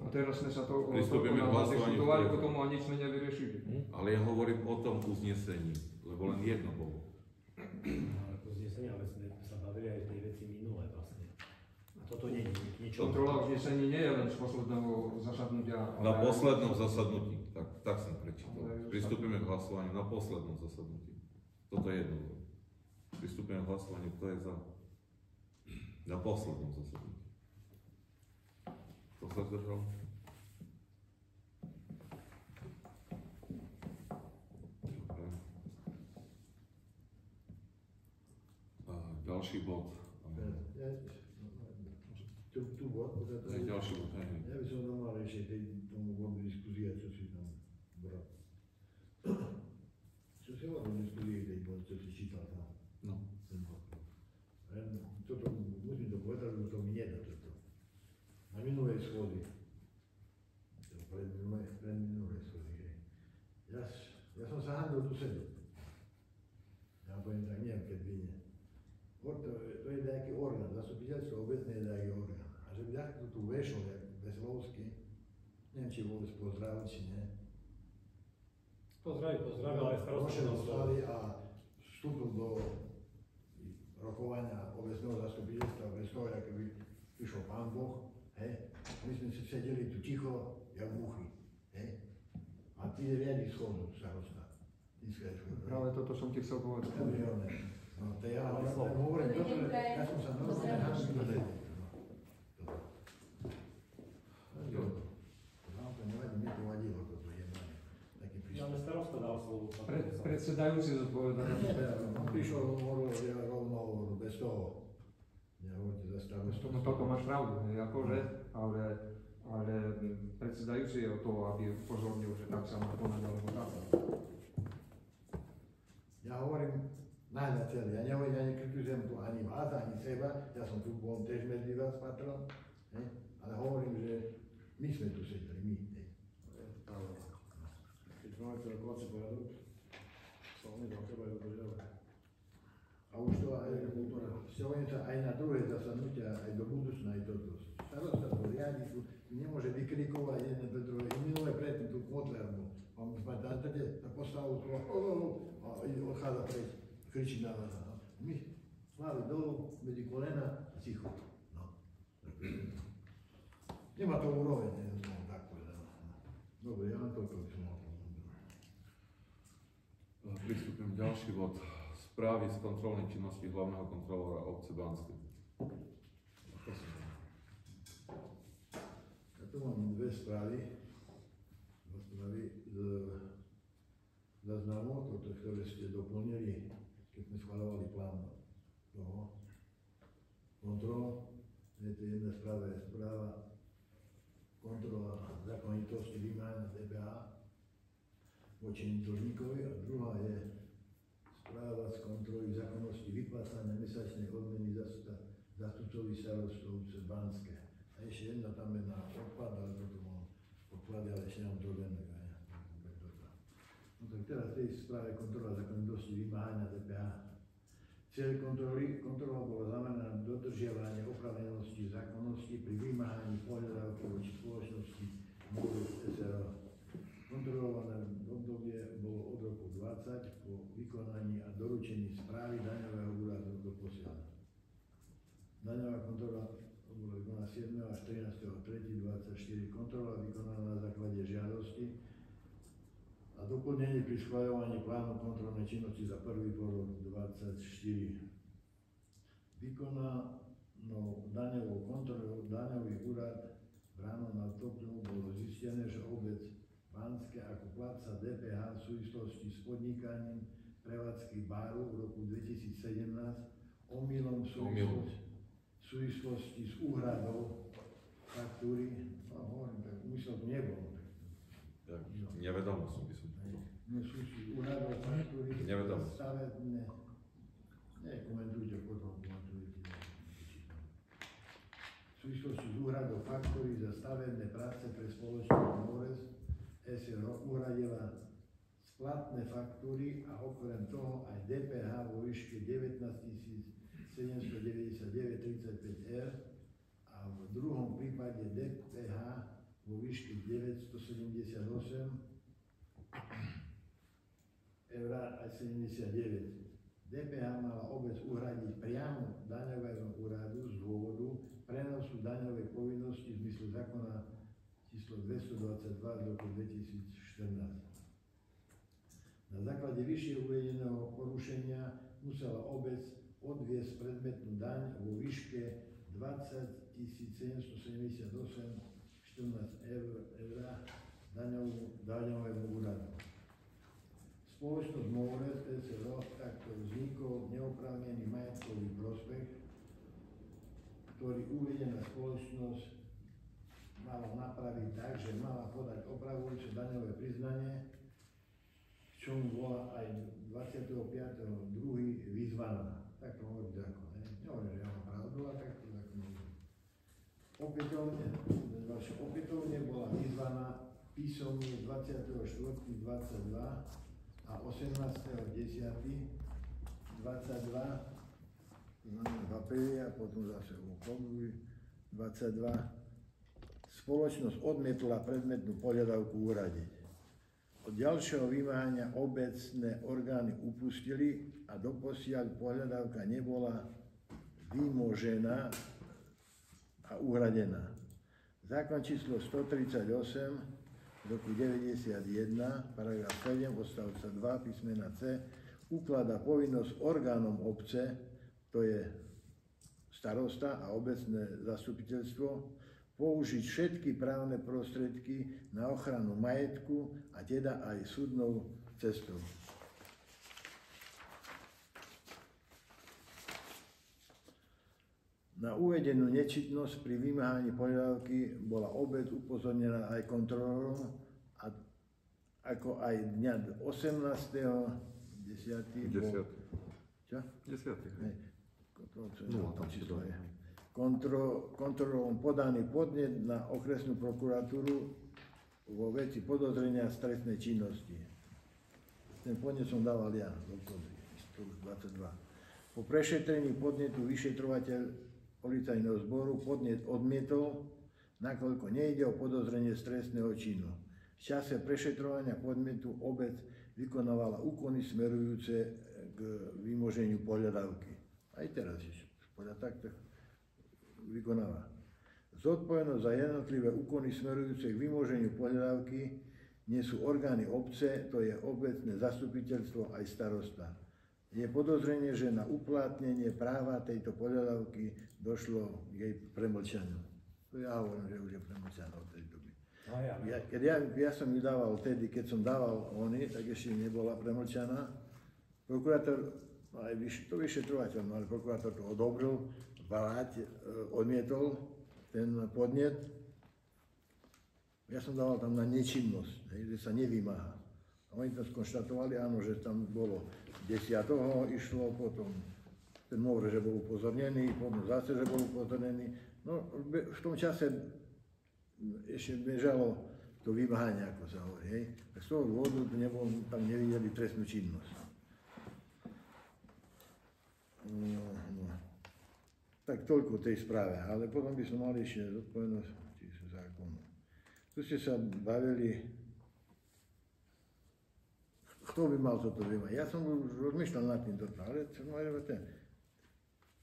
A teraz sme sa to Pristúpime k hlasovaniu. diskutovali, potom a nič sme nevyriešili. Ale ja hovorím o tom uznesení, lebo len jedno bolo. Ale uznesenie, ale sme sa bavili aj o tej veci minulé vlastne. A toto nie je niečo. Kontrola uznesení nie je len z posledného zasadnutia. Na poslednom zasadnutí, tak som prečítal. Pristúpime k hlasovaniu na poslednom zasadnutí. Toto je jedno. Pristúpime k hlasovaniu, kto je za. Na poslednom zasadnutí. Kto sa zdržal? Dobre. A ďalší bod. Tu bod, Ďalší bod, hej. ja by som mal ešte tomu bodu diskusia, čo si tam bral. Čo si hovoril o diskusii tej bod, čo si čítal tam? No. Ten bod. Toto, musím to povedať, lebo to mi nedá toto. Na minulej schôdzi, predminulej schôdzi, hej. Ja som sa handol tu sedel. Ja poviem tak, neviem, keď vynie. To je nejaký orgán, zastupiteľstvo obecné je nejaký orgán. A že by takto tu vešol, jak Veslovský, neviem, či vôbec pozdravil, či nie. Pozdravil, ale Rošel stali a vstúpil do rokovania obecného zastupiteľstva bez toho, ako by prišiel pán Boh, hej. My sme si sedeli tu ticho, jak muchy, hej. A ty riadi schodu, starosta. Práve toto som ti chcel povedať. No to ja hovorím, toto, ja som sa normálne hánil. To nevadí, mne to vadilo, toto jednanie. Taký prístup. Ale starosta dal slovo. Predsedajúci zodpovedal. On prišiel, hovoril rovno bez toho. Nehovorte za starostu. No toto máš pravdu, akože, ale predsedajúci je o toho, aby upozornil, že tak sa má konať alebo tak. Ja hovorím na celý, ja nehovorím, ja nekritizujem tu ani vás, ani seba, ja som tu bol tiež medzi vás patron, ale hovorím, že my sme tu sedeli, my. Keď máme ten rokovací poriadok, sa on nedá, treba ju dodržiavať. A už to aj, hovorím sa aj na druhé zasadnutia, aj do budúcna, aj toto. Starosta to riadi, tu nemôže vykrikovať jeden pre druhé. Minulé predtým tu Kotler bol. On ma dáte na postavu tu a odchádza preč, kričí na vás. My hlavy dolu, medzi kolena a ticho. No. Nemá to úroveň, ne, som tak povedal. Dobre, ja mám toľko, čo mám. Pristúpim ďalší bod. Správy z kontrolnej činnosti hlavného kontrolóra obce Banskej. Ja tu mám dve správy. Zaznamo, ktoré ste doplnili, keď sme schvaľovali plán toho kontrol. Je to jedna správa, je správa kontrola zákonitosti vymáhania DPH voči dlžníkovi a druhá je správa z kontroly zákonnosti vyplácania mesačnej odmeny zástupcovi starostov z Banské. A ešte jedna tam je na odpad, ale toto mám podklady, ale ešte nám to len. No tak teraz v tej správe kontrola zákonitosti vymáhania DPH. Cieľ kontrola bola zameraná na dodržiavanie oprávnenosti zákonnosti pri vymáhaní pohľadávky voči spoločnosti MOVES SRL. Kontrolované obdobie bolo od roku 2020 po vykonaní a doručení správy daňového úradu do posiaľ. Daňová kontrola bola vykonaná 7. až 13.3.24. Kontrola vykonaná na základe žiadosti a doplnenie pri schvaľovaní plánu kontrolnej činnosti za prvý polrok 24. Vykonanou daňovou kontrolou daňový úrad ráno na Topľu bolo zistené, že obec Banské ako platca DPH v súvislosti s podnikaním prevádzky baru v roku 2017 omylom v súvislosti s úhradou faktúry, no hovorím, tak úmysel tu nebol. Tak, nevedomosť by som Úhradov faktúry stavebné, nekomentujte, potom komentujte. V súvislosti s úhradou faktúry za stavebné práce pre spoločnosť MOVES SRL uhradila splatné faktúry a okrem toho aj DPH vo výške 19 799,35 a v druhom prípade DPH vo výške 978 eur a 79. DPH mala obec uhradiť priamo daňovému úradu z dôvodu prenosu daňovej povinnosti v zmysle zákona číslo 222 z roku 2014. Na základe vyššie uvedeného porušenia musela obec odviesť predmetnú daň vo výške 20 778,14 eur daňovému úradu. Spoločnosť Moures SRO takto vznikol neoprávnený majetkový prospech, ktorý uvedená spoločnosť mala napraviť tak, že mala podať opravujúce daňové priznanie, čo mu bola aj 25.2. vyzvaná. Tak to hovorí zákon. Nehovorím, že ja mám pravdu, a tak to zákon hovorí. Opätovne bola vyzvaná písomne 24.22 a 18.10.22 v apríli a potom zase v oktobri 22 spoločnosť odmietla predmetnú požiadavku uradiť. Od ďalšieho vymáhania obecné orgány upustili a doposiaľ požiadavka nebola vymožená a uhradená. Zákon číslo 138 roku 91, paragraf 7, odstavca 2, písmena C, ukladá povinnosť orgánom obce, to je starosta a obecné zastupiteľstvo, použiť všetky právne prostriedky na ochranu majetku a teda aj súdnou cestou. Na uvedenú nečinnosť pri vymáhaní požiadavky bola obec upozornená aj kontrolorom, ako aj dňa 18.10. Čo? 10. No, tam číslo je. Kontrolom podaný podnet na okresnú prokuratúru vo veci podozrenia z trestnej činnosti. Ten podnet som dával ja v oktobri 22. Po prešetrení podnetu vyšetrovateľ policajného zboru podnet odmietol, nakoľko nejde o podozrenie z trestného činu. V čase prešetrovania podnetu obec vykonávala úkony smerujúce k vymoženiu požiadavky. Aj teraz je podľa takto vykonáva. Zodpovednosť za jednotlivé úkony smerujúce k vymoženiu požiadavky nesú orgány obce, to je obecné zastupiteľstvo aj starosta. Je podozrenie, že na uplatnenie práva tejto požiadavky došlo k jej premlčaniu. To ja hovorím, že už je premlčaná od tej doby. Ja som ju dával vtedy, keď som dával oni, tak ešte nebola premlčaná. Prokurátor, aj to vyšetrovateľ, ale prokurátor to odobril, odmietol ten podnet. Ja som dával tam na nečinnosť, že sa nevymáha. A oni to skonštatovali, áno, že tam bolo 10. išlo, potom ten Moure, že bol upozornený, potom zase, že bol upozornený. No, v tom čase ešte bežalo to vymáhanie, ako sa hovorí. Hej. Z toho dôvodu tam nevideli trestnú činnosť. No. Tak toľko tej správe, ale potom by som mal ešte zodpovednosť zákonu. Tu ste sa bavili, kto by mal toto vymať. Ja som už rozmýšľal nad tým toto, ale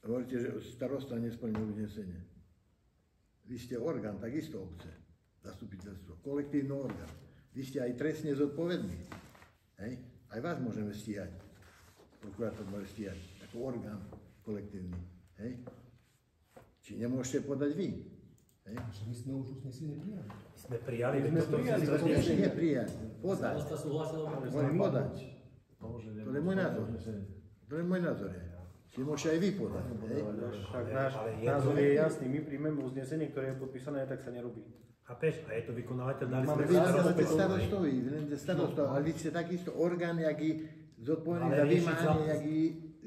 hovoríte, že starosta nesplnil uznesenie. Vy ste orgán, takisto obce, zastupiteľstvo, kolektívny orgán. Vy ste aj trestne zodpovední. Hej? Aj vás môžeme stíhať. Prokurátor môže stíhať ako orgán kolektívny. Hej? Či nemôžete podať vy. Hej? My sme už uznesenie prijali. Sme prijali, Nie prijať, podať. Môžem podať. To je môj názor. To je môj názor. Či môžete aj vy podať. Tak náš názor je jasný. My príjmeme uznesenie, ktoré je podpísané, tak sa nerobí. Chápeš? A je to vykonávateľ, dali sme starostovi, ale vy ste takisto orgán, jaký zodpovedný za vymáhanie, jaký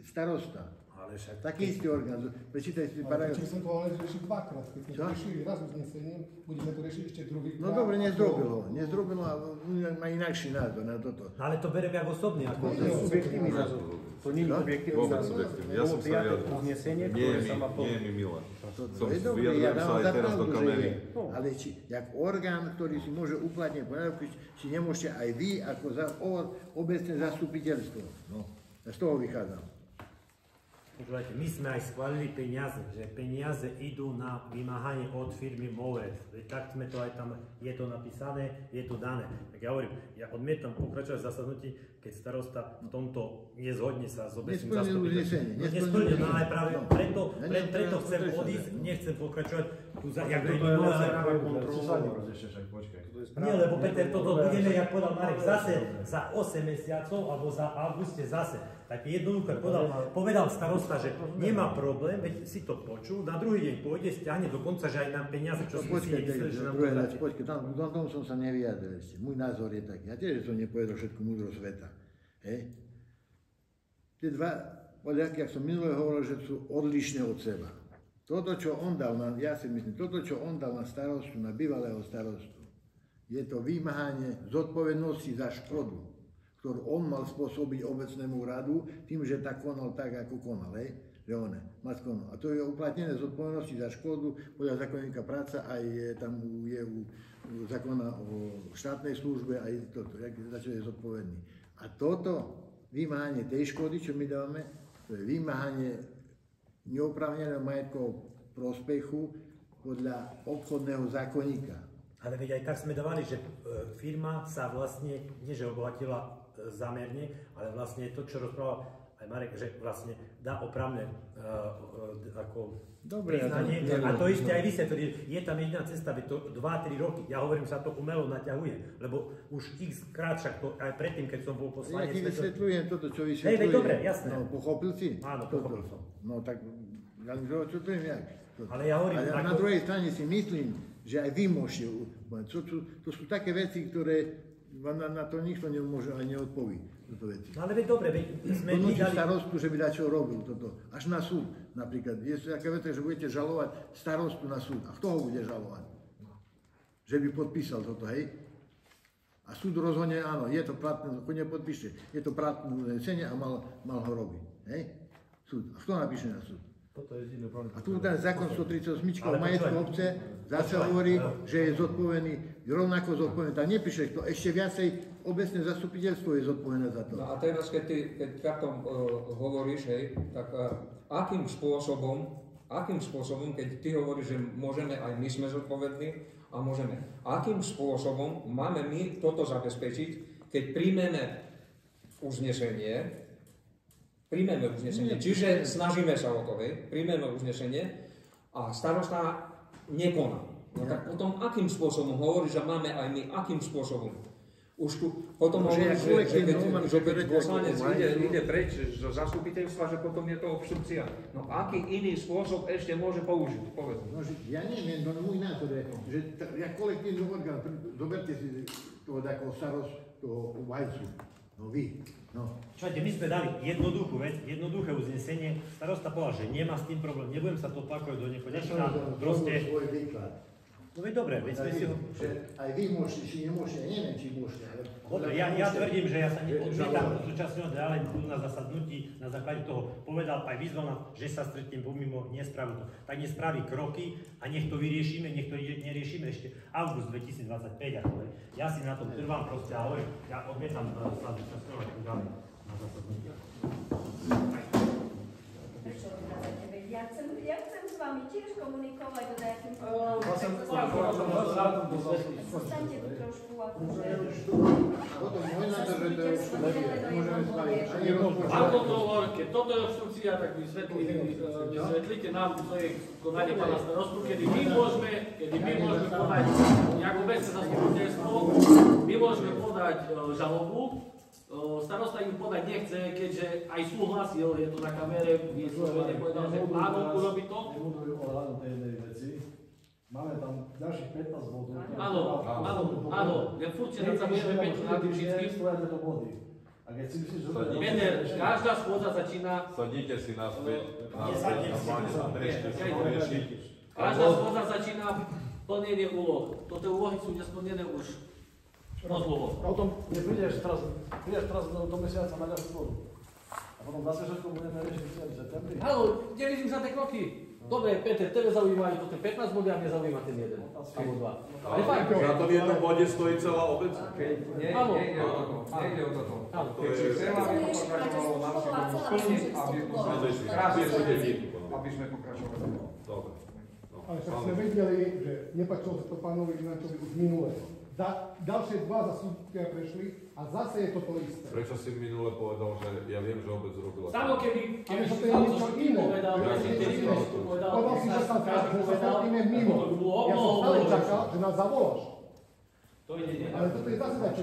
starosta. Ale Ale však taký istý orgán, prečítaj si paragraf. Čiže som to ale riešiť dvakrát, keď sme riešili raz uznesením, budeme to riešiť ešte druhý. No dobre, nezdrobilo a má inakší názor na toto. Ale to bereme ako osobný, ako subjektívny názor. To nie je objektívny Vôbec názor. subjektívny. Ja som sa prijaté vyjadril. uznesenie, Nie ktoré sa má je mi milé. Som je dobré, vyjadril sa aj za teraz do pravdu, že kamery. je. Ale jak orgán, ktorý si môže uplatniť požiadavky, či nemôžete aj vy ako obecné zastupiteľstvo. No, z toho vychádzam. Počúvajte, my sme aj schválili peniaze, že peniaze idú na vymáhanie od firmy Mores. Tak sme to aj tam, je to napísané, je to dané. Tak ja hovorím, ja odmietam pokračovať v zasadnutí, keď starosta v tomto nezhodne sa s obecným zastupiteľstvom. Nesplnil, no ale práve preto chcem odísť, nechcem pokračovať tu za... Nie, lebo Peter, toto budeme, jak podal Marek, zase za 8 mesiacov, alebo za auguste zase. Tak jednoducho povedal starosta, že nemá problém, veď si to počul, na druhý deň pôjde, stiahne dokonca, že aj nám peniaze, čo sme si nemysleli, že nám podáte. Počkaj, tom som sa nevyjadril ešte. Môj názor je taký. Ja tiež som nepovedal všetku múdro sveta. Hej? Tie dva Poliaky, ak som minulé hovoril, že sú odlišné od seba. Toto, čo on dal na, ja si myslím, toto, čo on dal na starostu, na bývalého starostu, je to vymáhanie zodpovednosti za škodu, ktorú on mal spôsobiť obecnému radu tým, že tak konal tak, ako konal, hej? Že on má skonal. A to je uplatnené zodpovednosti za škodu podľa zákonníka práca, aj tam je u zákona o štátnej službe, aj toto, za čo je zodpovedný. A toto vymáhanie tej škody, čo my dávame, to je vymáhanie neoprávneného majetkového prospechu podľa obchodného zákonníka. Ale veď aj tak sme dávali, že firma sa vlastne, nie že obohatila zámerne, ale vlastne to, čo rozprával aj Marek, že vlastne dá opravné ako priznanie. A to isté aj vysvetlili. Je tam jediná cesta, veď to 2-3 roky, ja hovorím, sa to umelo naťahuje, lebo už x krát, však to aj predtým, keď som bol poslanec. Ja ti vysvetľujem toto, čo vysvetľujem. Hej, dobre, jasné. No, pochopil si? Áno, pochopil som. No tak, ja čo to je jak? Ale ja hovorím... A na druhej strane si myslím, že aj vy môžete, to sú také veci, ktoré na to nikto nemôže aj neodpoví. No ale veď dobre, veď sme vydali... starostu, že by dačo robil toto, až na súd napríklad. Je také veci, že budete žalovať starostu na súd. A kto ho bude žalovať? Že by podpísal toto, hej? A súd rozhodne, áno, je to platné, ako nepodpíše, je to platné uznesenie a mal ho robiť, hej? Súd. A kto napíše na súd? A tu ten zákon 138 o majetku obce zase hovorí, že je zodpovedný, rovnako zodpovedný. Tam nepíše, to ešte viacej obecné zastupiteľstvo je zodpovedné za to. No a teraz, keď takto hovoríš, hej, tak akým spôsobom, keď ty hovoríš, že môžeme, aj my sme zodpovední a môžeme, akým spôsobom máme my toto zabezpečiť, keď príjmeme uznesenie, čiže snažíme sa o to, hej, príjmeme uznesenie a starosta nekoná. No tak potom akým spôsobom hovoríš, že máme aj my, akým spôsobom? Už potom hovoríš, že keď poslanec ide preč zo zastupiteľstva, že potom je to obštrukcia. No aký iný spôsob ešte môže použiť? Povedz. No, ja neviem, no môj názor je, že ja kolektívny orgán, zoberte si toho takého starostu, toho vajcu, no vy. No. Čujte, my sme dali jednoduchú vec, jednoduché uznesenie. Starosta povedal, že nemá s tým problém, nebudem sa to opakovať do nekonečna. Proste... svoj výklad. No veď dobre, veď sme si ho... Aj vy môžete, či nemôžete, ja neviem, či môžete, ale... Dobre, ja tvrdím, že ja sa neodmietam súčasňovať, ale tu na zasadnutí, na základe toho povedal, aj vyzval nás, že sa stretnem pomimo, nespraví to. Tak nespraví kroky a nech to vyriešime, nech to neriešime ešte august 2025. Ja si na tom trvám proste a hovorím, ja odmietam sa zúčastňovať tu ďalej na zasadnutí. Prečo odchádzate? Ja chcem s vami tiež komunikovať o nejakým Zostaňte tu trošku akože... Pán kontrolór, keď toto je obštrukcia, tak vysvetlite nám, to je konanie pána starostu, kedy my môžeme podať nejakú obecné zastupiteľstvo, my môžeme podať žalobu. Starosta im podať nechce, keďže aj súhlasil, je to na kamere, vyslovene povedal, že áno, urobí to. Nebudujú ohľadom tej jednej veci. Máme tam ďalších 15 bodov. Áno, ja furt sa budeme peť na tým všetkým. Stojáte do body. A keď si myslíš, že to je... Peter, každá schôdza začína... Sadnite si naspäť na páne Andrejške si to riešiť. Každá schôdza začína plnenie úloh. Toto úlohy sú nesplnené už moc dlho. A o tom prídeš teraz do mesiaca na ďalšiu schôdzu. A potom zase všetko budeme riešiť v septembri. Áno, 90 kroky. Dobre, Peter, tebe zaujímajú to ten 15 bodí a mňa zaujíma ten jeden. Alebo dva. Ale fakt. Na tom jednom bode stojí celá obec? Nejde o toto. Keď si chcela, aby to pokračovalo, nám si to splniť, aby sme pokračovali. Dobre. Ale však sme vedeli, že nepačilo sa to pánovi Ináčovi už minule. Ďalšie dva zasúdkia prešli a zase je to to isté. Prečo si minule povedal, že ja viem, že obec robila... Samo keby Ale to si je niečo iné. Povedal si, že sa stretneme mimo. Ja som stále čakal, že nás zavoláš. To ide nie. Ale toto je zase začo.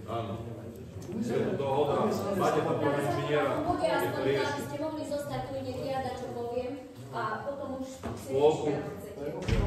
Áno. Je to dohoda. Máte tam toho inžiniera. Bude Je to aspoň, riešiť. aby ste mohli zostať tu, nech ja čo poviem a potom už si Chvíľku. riešite, ako chcete.